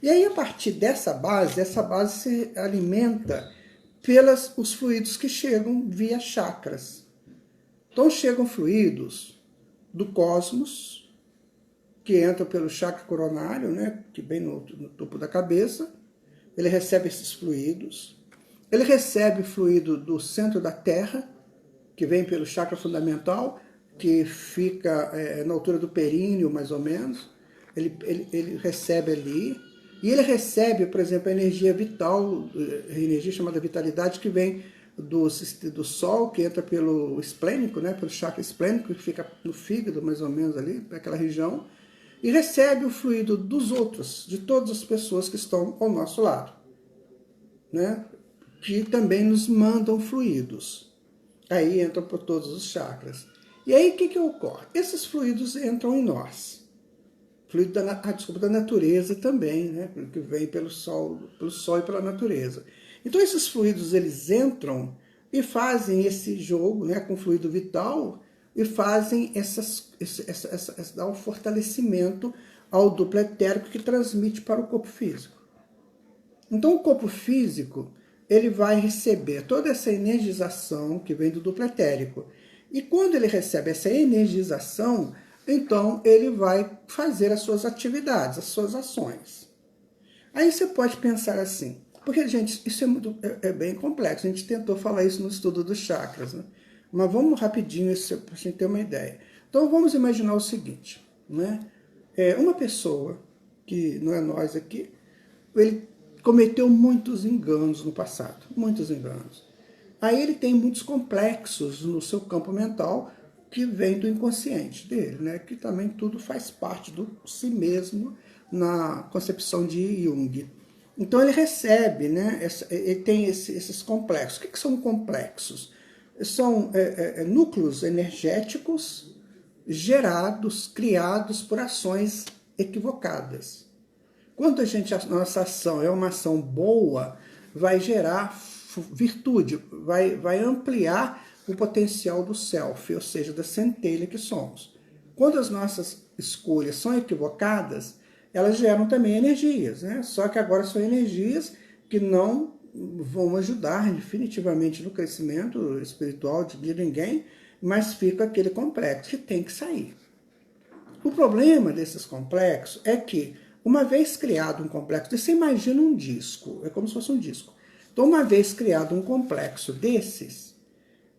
E aí, a partir dessa base se alimenta pelos os fluidos que chegam via chakras. Então, chegam fluidos do cosmos, que entram pelo chakra coronário, né, que vem no topo da cabeça. Ele recebe esses fluidos. Ele recebe fluido do centro da Terra, que vem pelo chakra fundamental, que fica na altura do períneo, mais ou menos. Ele recebe ali. E ele recebe, por exemplo, a energia vital, a energia chamada vitalidade, que vem do Sol, que entra pelo esplênico, né, pelo chakra esplênico, que fica no fígado, mais ou menos ali, naquela região, e recebe o fluido dos outros, de todas as pessoas que estão ao nosso lado, né, que também nos mandam fluidos. Aí entram por todos os chakras. E aí o que ocorre? Esses fluidos entram em nós. Fluido da natureza também, né? Que vem pelo sol e pela natureza. Então esses fluidos eles entram e fazem esse jogo, né, com o fluido vital e fazem dá um fortalecimento ao duplo etérico que transmite para o corpo físico. Então o corpo físico ele vai receber toda essa energização que vem do duplo etérico. E quando ele recebe essa energização, então ele vai fazer as suas atividades, as suas ações. Aí você pode pensar assim, porque, gente, isso é bem complexo, a gente tentou falar isso no estudo dos chakras, né? Mas vamos rapidinho para a gente ter uma ideia. Então vamos imaginar o seguinte, né? Uma pessoa, que não é nós aqui, ele cometeu muitos enganos no passado, muitos enganos. Aí ele tem muitos complexos no seu campo mental, que vem do inconsciente dele, né? Que também tudo faz parte do si mesmo na concepção de Jung. Então ele recebe, né? Ele tem esses complexos. O que são complexos? São núcleos energéticos gerados, criados por ações equivocadas. Quando a nossa ação é uma ação boa, vai gerar virtude, vai ampliar o potencial do self, ou seja, da centelha que somos. Quando as nossas escolhas são equivocadas, elas geram também energias, né? Só que agora são energias que não vão ajudar definitivamente no crescimento espiritual de ninguém, mas fica aquele complexo que tem que sair. O problema desses complexos é que, uma vez criado um complexo, você imagina um disco, é como se fosse um disco. Então, uma vez criado um complexo desses,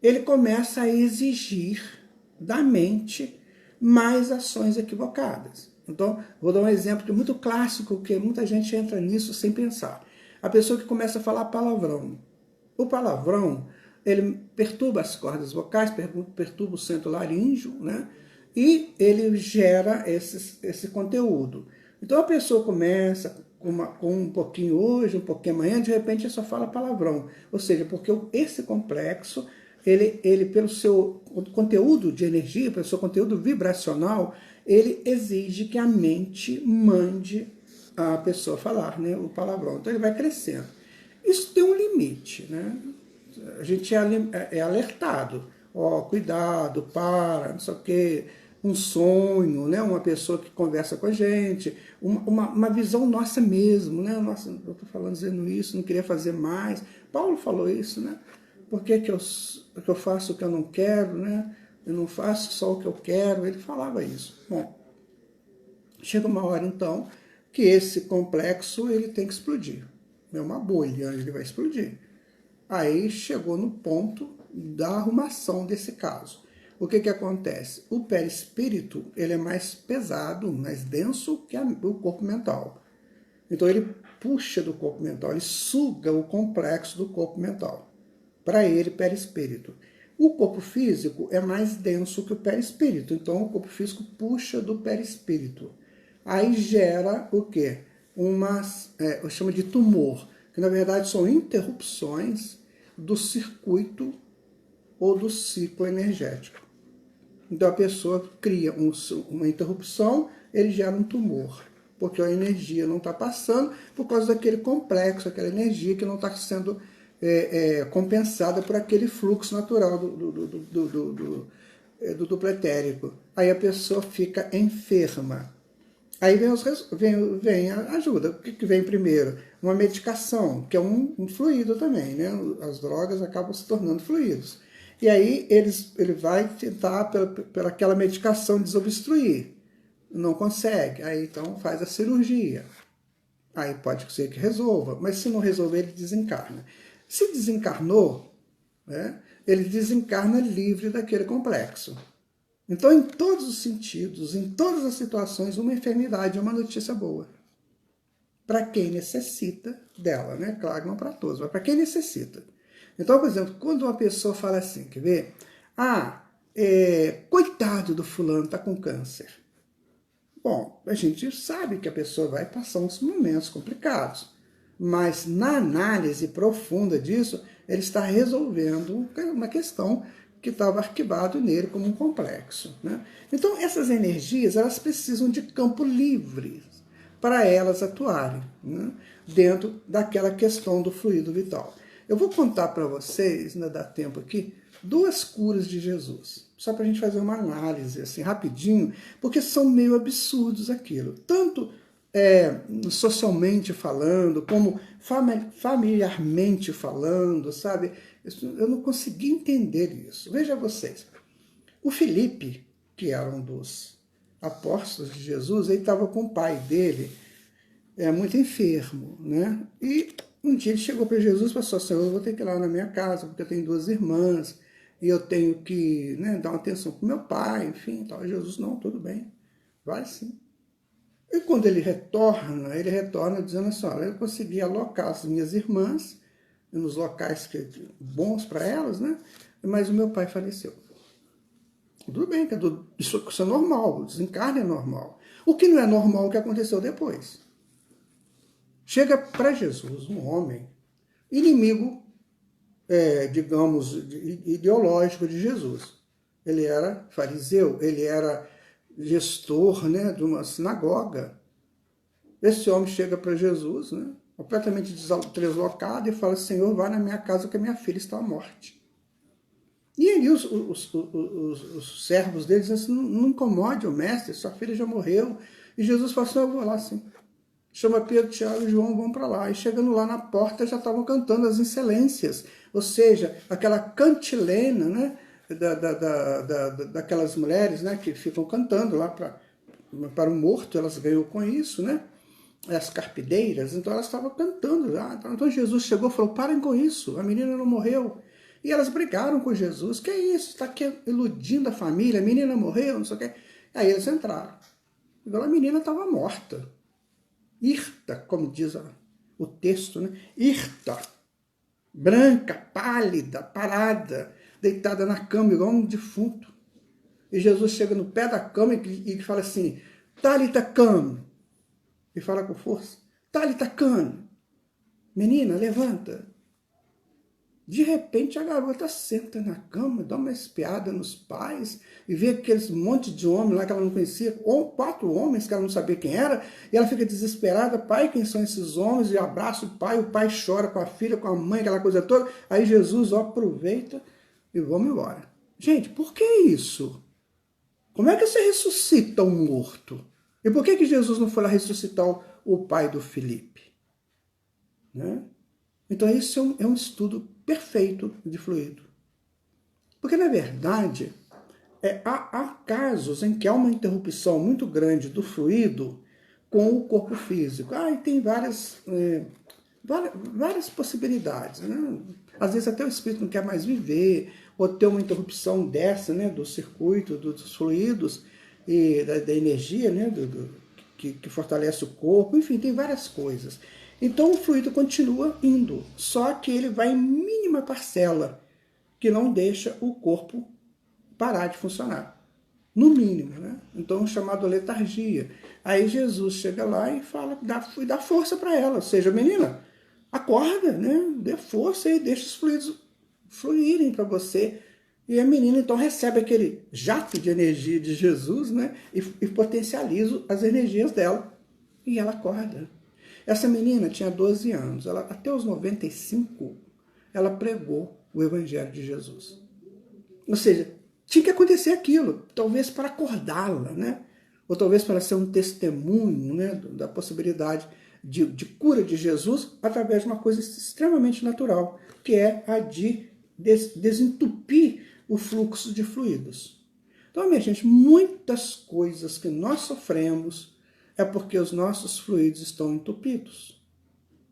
ele começa a exigir da mente mais ações equivocadas. Então, vou dar um exemplo muito clássico, que muita gente entra nisso sem pensar. A pessoa que começa a falar palavrão. O palavrão, ele perturba as cordas vocais, perturba o centro laríngeo, né? E ele gera esse conteúdo. Então a pessoa começa com um pouquinho hoje, um pouquinho amanhã, de repente só fala palavrão. Ou seja, porque esse complexo, ele pelo seu conteúdo de energia, pelo seu conteúdo vibracional, ele exige que a mente mande a pessoa falar, né, o palavrão. Então ele vai crescendo. Isso tem um limite, né? A gente é alertado. Ó, cuidado, para, não sei o quê. Um sonho, né? Uma pessoa que conversa com a gente, uma visão nossa mesmo, né? Nossa, eu estou falando, dizendo isso, não queria fazer mais. Paulo falou isso, né? Por que eu faço o que eu não quero, né? Eu não faço só o que eu quero. Ele falava isso. Bom, chega uma hora, então, que esse complexo ele tem que explodir. É uma bolha, ele vai explodir. Aí chegou no ponto da arrumação desse caso. O que acontece? O perispírito ele é mais pesado, mais denso que o corpo mental. Então ele puxa do corpo mental, ele suga o complexo do corpo mental. Para ele, perispírito. O corpo físico é mais denso que o perispírito, então o corpo físico puxa do perispírito. Aí gera o quê? Eu chamo de tumor, que na verdade são interrupções do circuito ou do ciclo energético. Então a pessoa cria uma interrupção, ele gera um tumor. porque a energia não está passando por causa daquele complexo, aquela energia que não está sendo compensada por aquele fluxo natural do duplo etérico. Aí a pessoa fica enferma. Aí vem a ajuda. O que vem primeiro? Uma medicação, que é um fluido também, né? As drogas acabam se tornando fluidos. E aí ele vai tentar, pela aquela medicação, desobstruir. Não consegue. Aí então faz a cirurgia. Aí pode ser que resolva, mas se não resolver, ele desencarna. Se desencarnou, né, ele desencarna livre daquele complexo. Então, em todos os sentidos, em todas as situações, uma enfermidade é uma notícia boa. Para quem necessita dela, né? Claro, não para todos, mas para quem necessita. Então, por exemplo, quando uma pessoa fala assim, quer ver? Coitado do fulano, está com câncer. Bom, a gente sabe que a pessoa vai passar uns momentos complicados, mas na análise profunda disso, ele está resolvendo uma questão que estava arquivado nele como um complexo, né? Então, essas energias, elas precisam de campo livre para elas atuarem, né, dentro daquela questão do fluido vital. Eu vou contar para vocês, ainda dá tempo aqui, 2 curas de Jesus, só para a gente fazer uma análise assim rapidinho, porque são meio absurdos aquilo, tanto socialmente falando, como familiarmente falando, sabe? Eu não consegui entender isso. Veja vocês, o Felipe, que era um dos apóstolos de Jesus, ele estava com o pai dele, muito enfermo, né? E um dia ele chegou para Jesus e falou assim: eu vou ter que ir lá na minha casa, porque eu tenho 2 irmãs, e eu tenho que, né, dar uma atenção para o meu pai, enfim. Tal. Jesus, não, tudo bem, vai sim. E quando ele retorna dizendo assim: olha, eu consegui alocar as minhas irmãs nos locais bons para elas, né? Mas o meu pai faleceu. Tudo bem, isso é normal, o desencarne é normal. O que não é normal é o que aconteceu depois. Chega para Jesus um homem, inimigo, digamos, ideológico de Jesus. Ele era fariseu, ele era gestor, né, de uma sinagoga. Esse homem chega para Jesus, né, completamente deslocado, e fala: Senhor, vai na minha casa que a minha filha está à morte. E aí os servos deles dizem assim: não incomode o mestre, sua filha já morreu. E Jesus fala assim: eu vou lá sim. Chama Pedro, Tiago e João, vão para lá. E chegando lá na porta já estavam cantando as excelências, ou seja, aquela cantilena, né, daquelas mulheres, né, que ficam cantando lá para o morto, elas ganham com isso, né? As carpideiras, então elas estavam cantando já. Então Jesus chegou e falou: parem com isso, a menina não morreu. E elas brigaram com Jesus: que é isso? Está aqui iludindo a família, a menina morreu, não sei o quê. Aí eles entraram. Então a menina estava morta. Hirta, como diz o texto, né? Hirta, branca, pálida, parada, deitada na cama, igual um defunto. E Jesus chega no pé da cama e fala assim: Talita cam. E fala com força: Talita cam. Menina, levanta. De repente a garota senta na cama, dá uma espiada nos pais e vê aqueles monte de homens lá que ela não conhecia, 4 homens que ela não sabia quem era, e ela fica desesperada: pai, quem são esses homens? E abraça o pai chora com a filha, com a mãe, aquela coisa toda. Aí Jesus aproveita e vamos embora. Gente, por que isso? Como é que você ressuscita um morto? E por que Jesus não foi lá ressuscitar o pai do Felipe? Né? Então isso é um estudo perfeito de fluido. Porque, na verdade, há casos em que há uma interrupção muito grande do fluido com o corpo físico. E tem várias possibilidades. Né? Às vezes até o espírito não quer mais viver, ou ter uma interrupção dessa, né, do circuito, dos fluidos e da energia, né, que fortalece o corpo. Enfim, tem várias coisas. Então o fluido continua indo, só que ele vai em mínima parcela, que não deixa o corpo parar de funcionar. No mínimo, né? Então, chamado letargia. Aí Jesus chega lá e fala, dá força para ela. Ou seja, menina, acorda, né? Dê força e deixa os fluidos fluírem para você. E a menina, então, recebe aquele jato de energia de Jesus, né? E potencializa as energias dela. e ela acorda. Essa menina tinha 12 anos, até os 95, ela pregou o Evangelho de Jesus. Ou seja, tinha que acontecer aquilo, talvez para acordá-la, né? Ou talvez para ser um testemunho, né, da possibilidade de cura de Jesus através de uma coisa extremamente natural, que é a de desentupir o fluxo de fluidos. Então, minha gente, muitas coisas que nós sofremos é porque os nossos fluidos estão entupidos.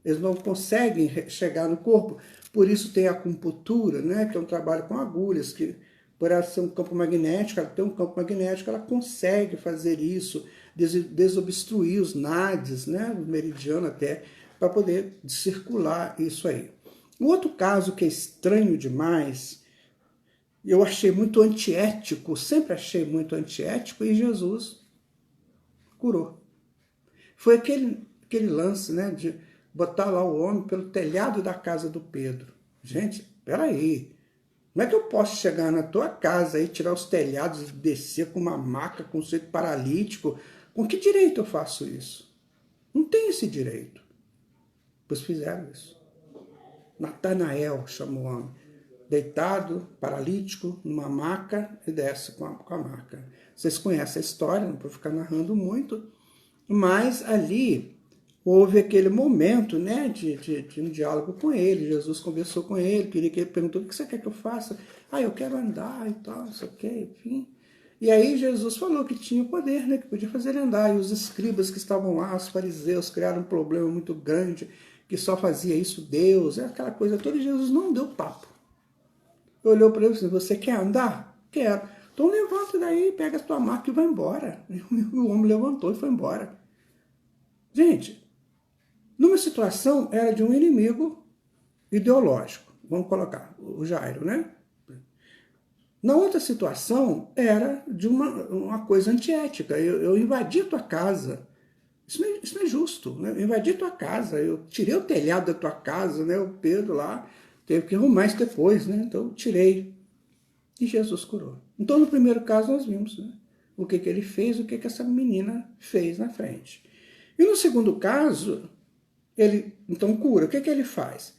Eles não conseguem chegar no corpo. Por isso tem a acupuntura, né, que é um trabalho com agulhas, que por ela ser um campo magnético, ela tem um campo magnético, ela consegue fazer isso, desobstruir os nadis, né, o meridiano até, para poder circular isso aí. Um outro caso que é estranho demais, eu achei muito antiético, sempre achei muito antiético, e Jesus curou. Foi aquele lance, né, de botar lá o homem pelo telhado da casa do Pedro. Gente, peraí, como é que eu posso chegar na tua casa e tirar os telhados e descer com uma maca, com um sujeito paralítico? Com que direito eu faço isso? Não tem esse direito. Pois fizeram isso. Natanael chamou o homem. Deitado, paralítico, numa maca, e desce com a maca. Vocês conhecem a história, não vou ficar narrando muito, mas ali houve aquele momento, né, de um diálogo com ele. Jesus conversou com ele, queria que ele perguntou: o que você quer que eu faça? Ah, eu quero andar e tal, não sei o quê, enfim. E aí Jesus falou que tinha o poder, né, que podia fazer ele andar. E os escribas que estavam lá, os fariseus, criaram um problema muito grande, que só fazia isso Deus, aquela coisa toda. E Jesus não deu papo. Olhou para ele e disse: você quer andar? Quero. Então levanta daí, pega a tua maca e vai embora. E o homem levantou e foi embora. Gente, numa situação era de um inimigo ideológico, vamos colocar, o Jairo, né? Na outra situação era de uma coisa antiética. Eu invadi a tua casa. Isso não é justo, né? Eu invadi a tua casa, eu tirei o telhado da tua casa, né? O Pedro lá teve que arrumar isso depois, né? Então eu tirei. E Jesus curou. Então no primeiro caso nós vimos, né, o que ele fez, o que essa menina fez na frente. E no segundo caso, ele então cura. O que ele faz?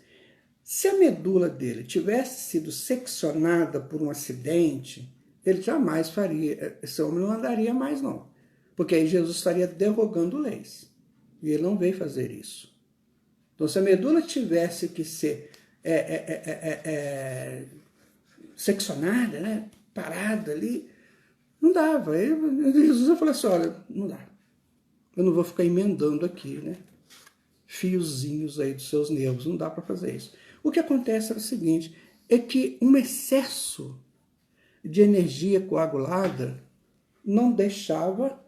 Se a medula dele tivesse sido seccionada por um acidente, ele jamais faria, esse homem não andaria mais não. Porque aí Jesus estaria derrogando leis. E ele não veio fazer isso. Então se a medula tivesse que ser seccionada, né, parada ali, não dava. Aí Jesus falou assim: olha, não dá. Eu não vou ficar emendando aqui, né, fiozinhos aí dos seus nervos, não dá para fazer isso. O que acontece é o seguinte, é que um excesso de energia coagulada não deixava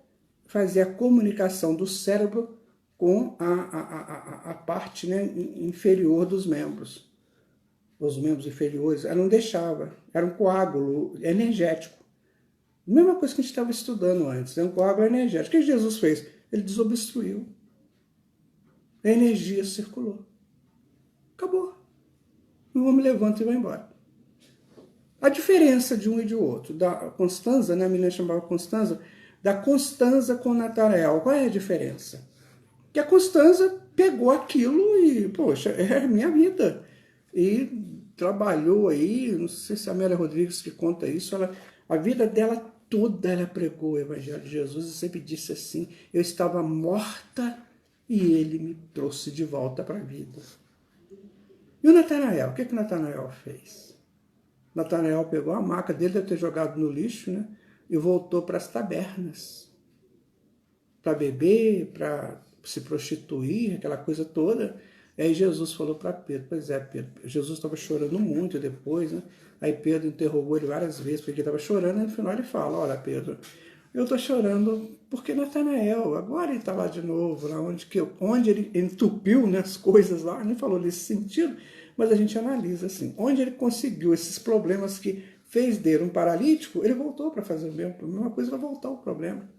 fazer a comunicação do cérebro com a parte, né, inferior dos membros. Os membros inferiores, ela não deixava, era um coágulo energético. Mesma coisa que a gente estava estudando antes, é um coágulo energético. O que Jesus fez? Ele desobstruiu. A energia circulou. Acabou. O homem levanta e vai embora. A diferença de um e de outro, da Constanza, né, a menina chamava Constanza, da Constanza com Natanael, qual é a diferença? Que a Constanza pegou aquilo e, poxa, é a minha vida. E trabalhou aí, não sei se a Amélia Rodrigues que conta isso, a vida dela toda ela pregou o Evangelho de Jesus e sempre disse assim: eu estava morta e ele me trouxe de volta para a vida. E o Natanael, o que o Natanael fez? Natanael pegou a maca dele, deve ter jogado no lixo, né? E voltou para as tabernas, para beber, para se prostituir, aquela coisa toda. Aí Jesus falou para Pedro: pois é, Pedro, Jesus estava chorando muito depois, né? Aí Pedro interrogou ele várias vezes porque ele estava chorando, e no final ele fala: olha, Pedro, eu estou chorando porque Natanael, agora ele está lá de novo, lá onde ele entupiu, né, as coisas lá, nem falou nesse sentido, mas a gente analisa assim, onde ele conseguiu esses problemas que fez dele um paralítico, ele voltou para fazer a mesma coisa, vai voltar o problema.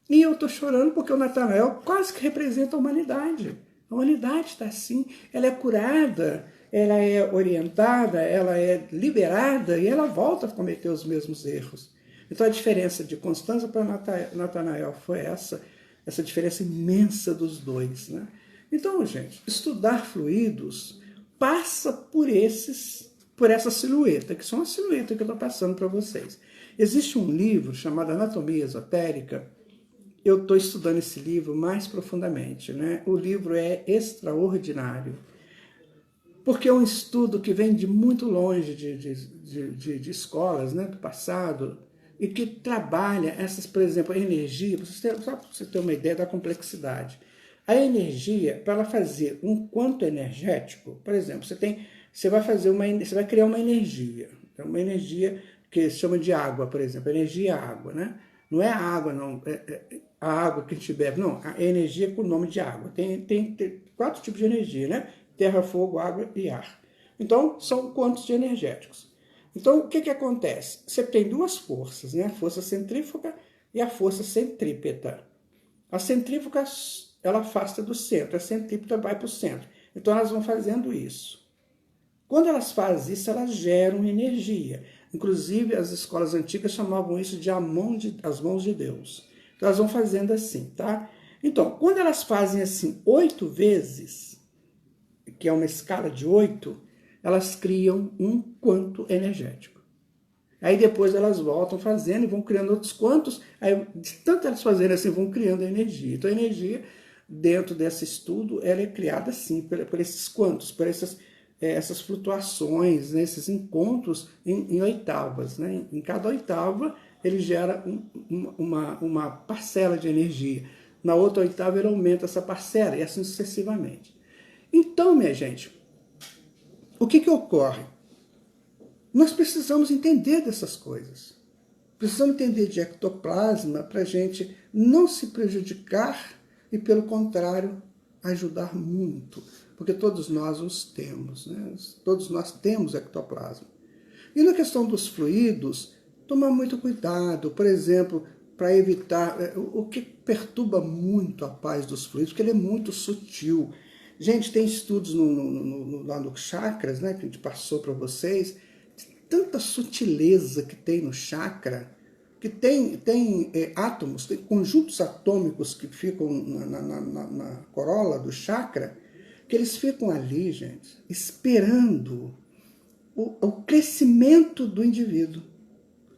E eu estou chorando porque o Natanael quase que representa a humanidade. A humanidade está assim, ela é curada, ela é orientada, ela é liberada e ela volta a cometer os mesmos erros. Então a diferença de Constanza para Natanael foi essa, essa diferença imensa dos dois, né? Então, gente, estudar fluidos passa por essa silhueta, que são a silhueta que eu estou passando para vocês. Existe um livro chamado Anatomia Esotérica. Eu estou estudando esse livro mais profundamente, né? O livro é extraordinário, porque é um estudo que vem de muito longe de escolas, né, do passado, e que trabalha essas, por exemplo, a energia, só para você ter uma ideia da complexidade. A energia, para ela fazer um quanto energético, por exemplo, você vai criar uma energia, então, uma energia que se chama de água, por exemplo, energia água, né? Não é a água, não, a água que a gente bebe, não, a energia com o nome de água. Tem 4 tipos de energia, né? Terra, fogo, água e ar. Então, são quantos de energéticos. Então, o que acontece? Você tem 2 forças, né? A força centrífuga e a força centrípeta. A centrífuga, ela afasta do centro, a centrípeta vai para o centro. Então, elas vão fazendo isso. Quando elas fazem isso, elas geram energia. Inclusive, as escolas antigas chamavam isso de as mãos de Deus. Então, elas vão fazendo assim, tá? Então, quando elas fazem assim 8 vezes, que é uma escala de 8, elas criam um quanto energético. Aí depois elas voltam fazendo e vão criando outros quantos, aí de tanto elas fazerem assim, vão criando energia. Então a energia, dentro desse estudo, ela é criada assim, por esses quantos, por essas flutuações, né, esses encontros em oitavas. Né? Em cada oitava ele gera uma parcela de energia. Na outra oitava ele aumenta essa parcela e assim sucessivamente. Então, minha gente, o que ocorre? Nós precisamos entender dessas coisas. Precisamos entender de ectoplasma para a gente não se prejudicar e, pelo contrário, ajudar muito. Porque todos nós os temos, né? Todos nós temos ectoplasma. E na questão dos fluidos, tomar muito cuidado, por exemplo, para evitar o que perturba muito a paz dos fluidos, porque ele é muito sutil. Gente, tem estudos lá no chakras, né, que a gente passou para vocês, tanta sutileza que tem no chakra, que tem átomos, tem conjuntos atômicos que ficam na corola do chakra, que eles ficam ali, gente, esperando o crescimento do indivíduo.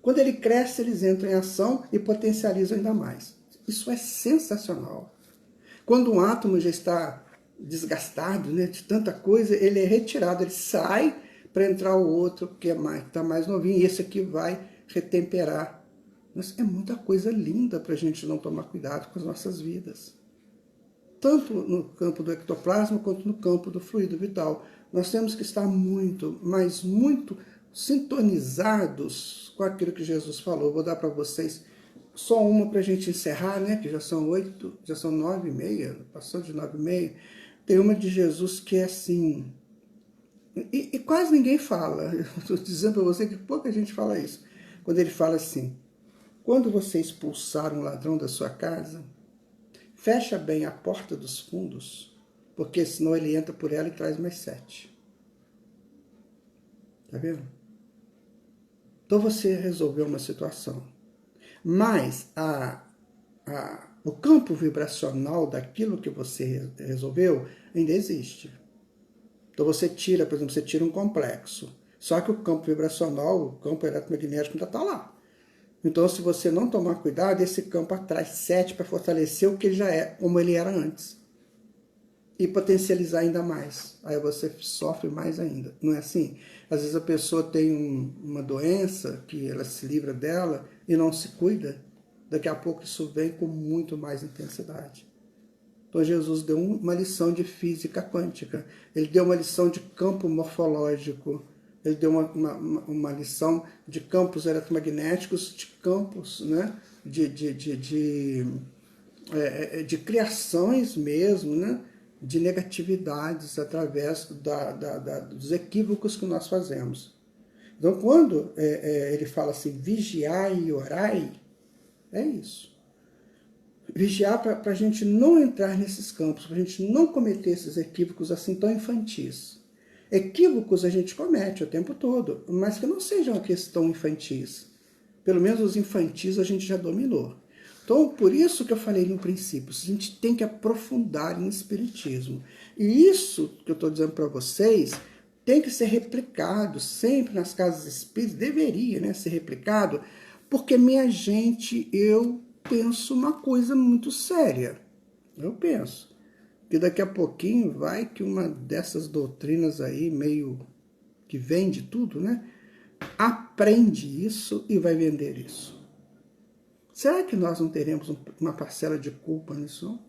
Quando ele cresce, eles entram em ação e potencializam ainda mais. Isso é sensacional. Quando um átomo já está desgastado, né, de tanta coisa, ele é retirado, ele sai para entrar o outro que está mais novinho, e esse aqui vai retemperar. Mas é muita coisa linda para a gente não tomar cuidado com as nossas vidas. Tanto no campo do ectoplasma quanto no campo do fluido vital. Nós temos que estar muito, mas muito sintonizados com aquilo que Jesus falou. Vou dar para vocês só uma para a gente encerrar, né? Que já são 9h30, passou de 9h30. Tem uma de Jesus que é assim... E quase ninguém fala. Estou dizendo para você que pouca gente fala isso. Quando ele fala assim: quando você expulsar um ladrão da sua casa, fecha bem a porta dos fundos, porque senão ele entra por ela e traz mais 7. Tá vendo? Então você resolveu uma situação. Mas o campo vibracional daquilo que você resolveu ainda existe. Então você tira, por exemplo, você tira um complexo. Só que o campo vibracional, o campo eletromagnético ainda está lá. Então, se você não tomar cuidado, esse campo atrai 7 para fortalecer o que ele já é, como ele era antes. E potencializar ainda mais. Aí você sofre mais ainda. Não é assim? Às vezes a pessoa tem uma doença, que ela se livra dela e não se cuida. Daqui a pouco isso vem com muito mais intensidade. Então Jesus deu uma lição de física quântica, ele deu uma lição de campo morfológico, ele deu uma lição de campos eletromagnéticos, de campos, né, de criações mesmo, né, de negatividades através dos equívocos que nós fazemos. Então quando ele fala assim, vigiai e orai, é isso. Vigiar para a gente não entrar nesses campos, para a gente não cometer esses equívocos assim tão infantis. Equívocos a gente comete o tempo todo, mas que não sejam uma questão infantis. Pelo menos os infantis a gente já dominou. Então, por isso que eu falei no princípio, a gente tem que aprofundar em espiritismo. E isso que eu estou dizendo para vocês tem que ser replicado sempre nas casas espíritas, deveria, né, ser replicado, porque, minha gente, eu penso uma coisa muito séria. Eu penso que daqui a pouquinho vai que uma dessas doutrinas aí, meio que vende tudo, né, aprende isso e vai vender isso. Será que nós não teremos uma parcela de culpa nisso, não?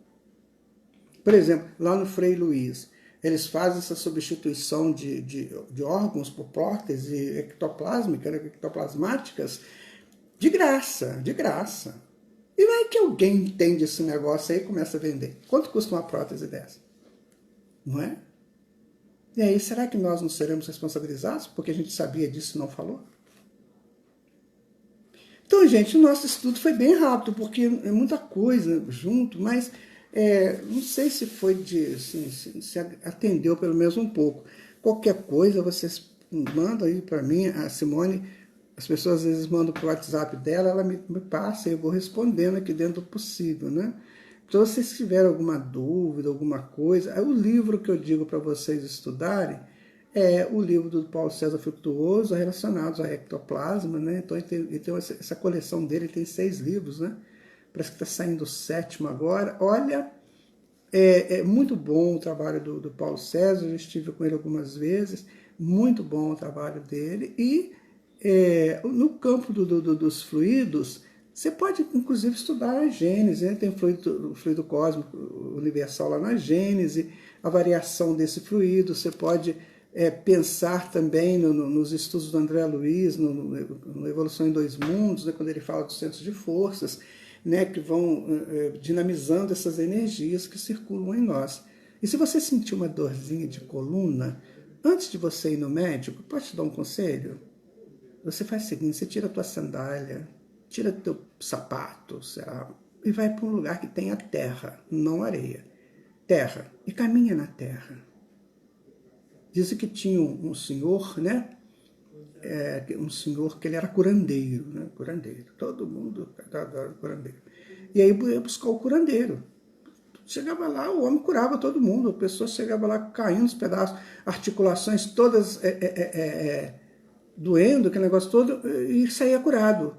Por exemplo, lá no Frei Luiz, eles fazem essa substituição de órgãos por prótese ectoplásmica, né, ectoplasmáticas, de graça, de graça. E vai que alguém entende esse negócio aí e começa a vender. Quanto custa uma prótese dessa? Não é? E aí, será que nós não seremos responsabilizados porque a gente sabia disso e não falou? Então, gente, o nosso estudo foi bem rápido, porque é muita coisa junto, mas não sei se foi se atendeu pelo menos um pouco. Qualquer coisa, vocês mandam aí para mim, a Simone, as pessoas às vezes mandam para o WhatsApp dela, ela me passa e eu vou respondendo aqui dentro do possível, né? Então, se vocês tiverem alguma dúvida, alguma coisa, o livro que eu digo para vocês estudarem é o livro do Paulo César Frutuoso, relacionados ao ectoplasma, né? Então, ele tem essa coleção dele, tem 6 livros, né? Parece que está saindo o 7º agora. Olha, é muito bom o trabalho do Paulo César, eu estive com ele algumas vezes, muito bom o trabalho dele. E no campo dos fluidos, você pode, inclusive, estudar a Gênese, né? Tem o fluido cósmico universal lá na Gênese, a variação desse fluido, você pode pensar também nos estudos do André Luiz, no Evolução em Dois Mundos, né? Quando ele fala dos centros de forças, né? Que vão dinamizando essas energias que circulam em nós. E se você sentir uma dorzinha de coluna, antes de você ir no médico, pode te dar um conselho? Você faz o seguinte, você tira a tua sandália, tira teu sapato, e vai para um lugar que tenha terra, não areia. Terra. E caminha na terra. Dizem que tinha um senhor, né? Um senhor que ele era curandeiro, né? Curandeiro. Todo mundo adora curandeiro. E aí ia buscar o curandeiro. Chegava lá, o homem curava todo mundo. A pessoa chegava lá caindo os pedaços, articulações todas doendo, aquele negócio todo, e saía curado.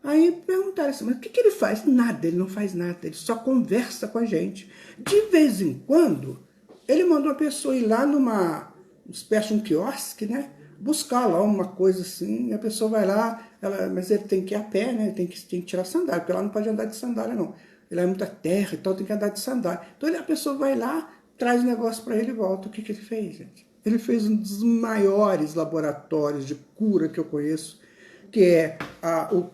Aí perguntaram assim, mas o que ele faz? Nada, ele não faz nada, ele só conversa com a gente. De vez em quando, ele mandou uma pessoa ir lá numa espécie de um quiosque, né? Buscar lá uma coisa assim, e a pessoa vai lá, mas ele tem que ir a pé, né? Ele tem que tirar a sandália, porque lá não pode andar de sandália, não. Ele é muita terra, então tem que andar de sandália. Então a pessoa vai lá, traz o negócio para ele e volta. O que ele fez, gente? Ele fez um dos maiores laboratórios de cura que eu conheço, que é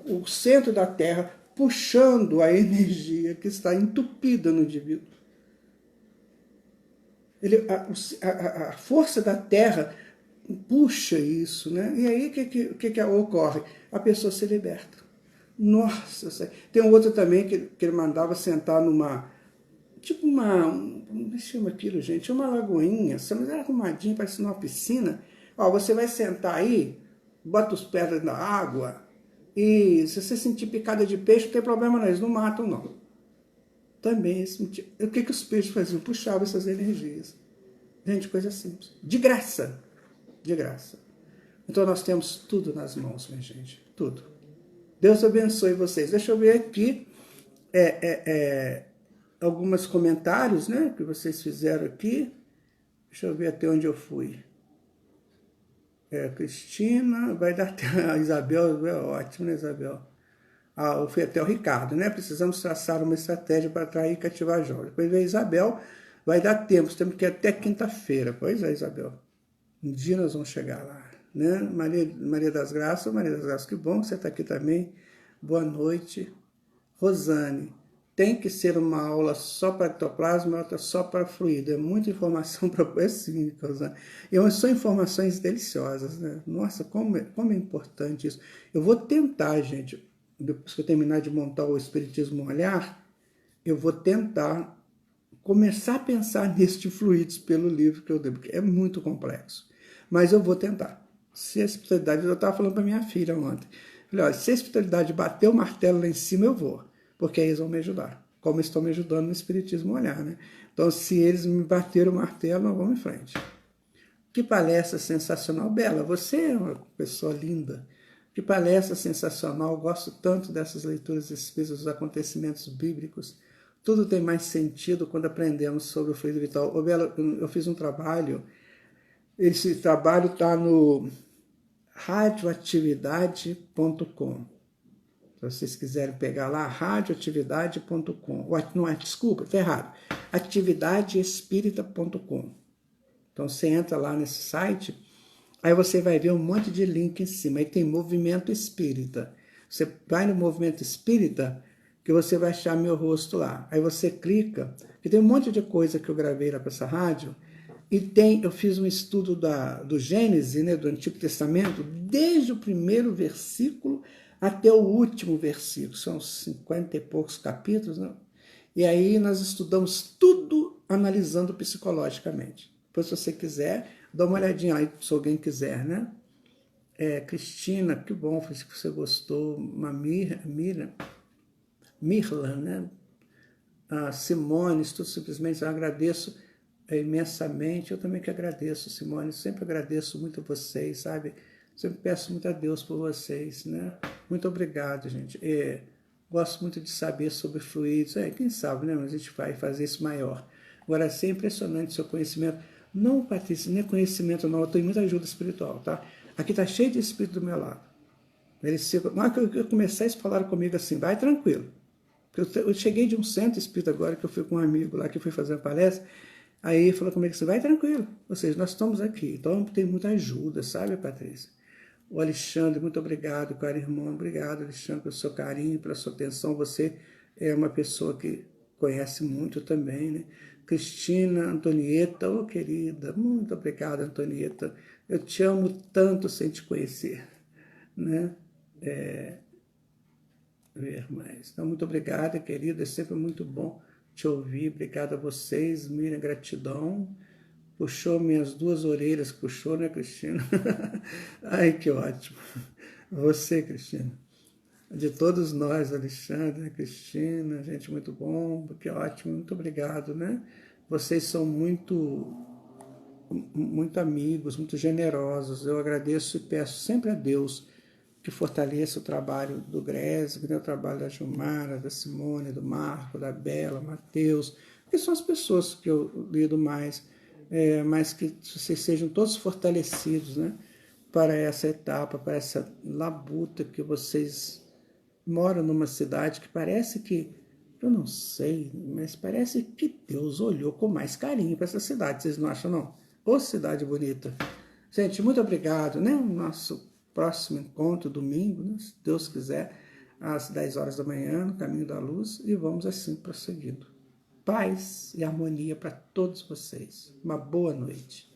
o centro da Terra puxando a energia que está entupida no indivíduo. A força da Terra puxa isso, né? E aí o que ocorre? A pessoa se liberta. Nossa, tem um outro também que ele mandava sentar numa, tipo como se chama aquilo, gente? Uma lagoinha, mas era arrumadinho, parecia uma piscina. Ó, você vai sentar aí, bota os pés na água, e se você sentir picada de peixe, não tem problema não, eles não matam não. Também, o que os peixes faziam? Puxavam essas energias. Gente, coisa simples. De graça. De graça. Então nós temos tudo nas mãos, minha gente. Tudo. Deus abençoe vocês. Deixa eu ver aqui alguns comentários, né, que vocês fizeram aqui. Deixa eu ver até onde eu fui. Cristina, vai dar a Isabel, é ótimo, né, Isabel? Foi até o Ricardo, né? Precisamos traçar uma estratégia para atrair e cativar jovens. Depois veio a Isabel, vai dar tempo, temos que ir até quinta-feira. Pois é, Isabel. Um dia nós vamos chegar lá, né? Maria das Graças, que bom que você está aqui também. Boa noite. Rosane, tem que ser uma aula só para ectoplasma, outra só para fluido. É muita informação para sim, Rosane. E são informações deliciosas, né? Nossa, como é importante isso. Eu vou tentar, gente, depois que eu terminar de montar o Espiritismo Olhar, eu vou tentar começar a pensar nisso de fluidos pelo livro que eu dei, porque é muito complexo. Mas eu vou tentar. Se a espiritualidade, eu estava falando para minha filha ontem, falei, olha, se a espiritualidade bater o martelo lá em cima, eu vou. porque aí eles vão me ajudar, como estão me ajudando no Espiritismo Olhar, né? Então, se eles me bateram o martelo, nós vamos em frente. Que palestra sensacional. Bela, você é uma pessoa linda. Que palestra sensacional. Eu gosto tanto dessas leituras espíritas, dos acontecimentos bíblicos. Tudo tem mais sentido quando aprendemos sobre o fluido vital. Ô, Bela, eu fiz um trabalho. Esse trabalho está no radioatividade.com. Se vocês quiserem pegar lá, radioatividade.com. Não é, desculpa, está errado. atividadeespírita.com. Então você entra lá nesse site, aí você vai ver um monte de link em cima. Aí tem Movimento Espírita. Você vai no Movimento Espírita, que você vai achar meu rosto lá. Aí você clica, que tem um monte de coisa que eu gravei lá para essa rádio. E eu fiz um estudo do Gênesis, né, do Antigo Testamento, desde o primeiro versículo até o último versículo. São 50 e poucos capítulos, né? E aí nós estudamos tudo analisando psicologicamente. Depois, se você quiser, dá uma olhadinha aí, se alguém quiser, né? Cristina, que bom que você gostou. Mirla, né? Simone, tudo simplesmente, eu agradeço imensamente. Eu também que agradeço, Simone, sempre agradeço muito a vocês, sabe? Sempre peço muito a Deus por vocês, né? Muito obrigado, gente. Gosto muito de saber sobre fluidos. Quem sabe, né? A gente vai fazer isso maior. Agora, é impressionante o seu conhecimento. Não, Patrícia, não é conhecimento, não. Eu tenho muita ajuda espiritual, tá? Aqui tá cheio de espírito do meu lado. Na hora que eu comecei, eles falaram comigo assim, vai tranquilo. Eu cheguei de um centro espírita agora, que eu fui com um amigo lá, que fui fazer uma palestra, aí ele falou comigo assim, vai tranquilo. Ou seja, nós estamos aqui. Então, tem muita ajuda, sabe, Patrícia? O Alexandre, muito obrigado, caro irmão. Obrigado, Alexandre, pelo seu carinho, pela sua atenção. Você é uma pessoa que conhece muito também, né? Cristina, Antonieta, querida, muito obrigada, Antonieta. Eu te amo tanto sem te conhecer, né? Ver mais. Então, muito obrigada, querida. É sempre muito bom te ouvir. Obrigado a vocês. Miriam, gratidão. Puxou minhas duas orelhas, puxou, né, Cristina? Ai, que ótimo. Você, Cristina. De todos nós, Alexandre, Cristina, gente, muito bom, que ótimo, muito obrigado, né? Vocês são muito amigos, muito generosos. Eu agradeço e peço sempre a Deus que fortaleça o trabalho do Grésio, o trabalho da Gilmara, da Simone, do Marco, da Bela, Matheus, que são as pessoas que eu lido mais, mas que vocês sejam todos fortalecidos, né, para essa etapa, para essa labuta que vocês moram numa cidade que parece que, eu não sei, mas parece que Deus olhou com mais carinho para essa cidade, vocês não acham, não? Ô, cidade bonita. Gente, muito obrigado, né? O nosso próximo encontro, domingo, né? Se Deus quiser, às 10 horas da manhã, no Caminho da Luz, e vamos assim prosseguindo. Paz e harmonia para todos vocês. Uma boa noite.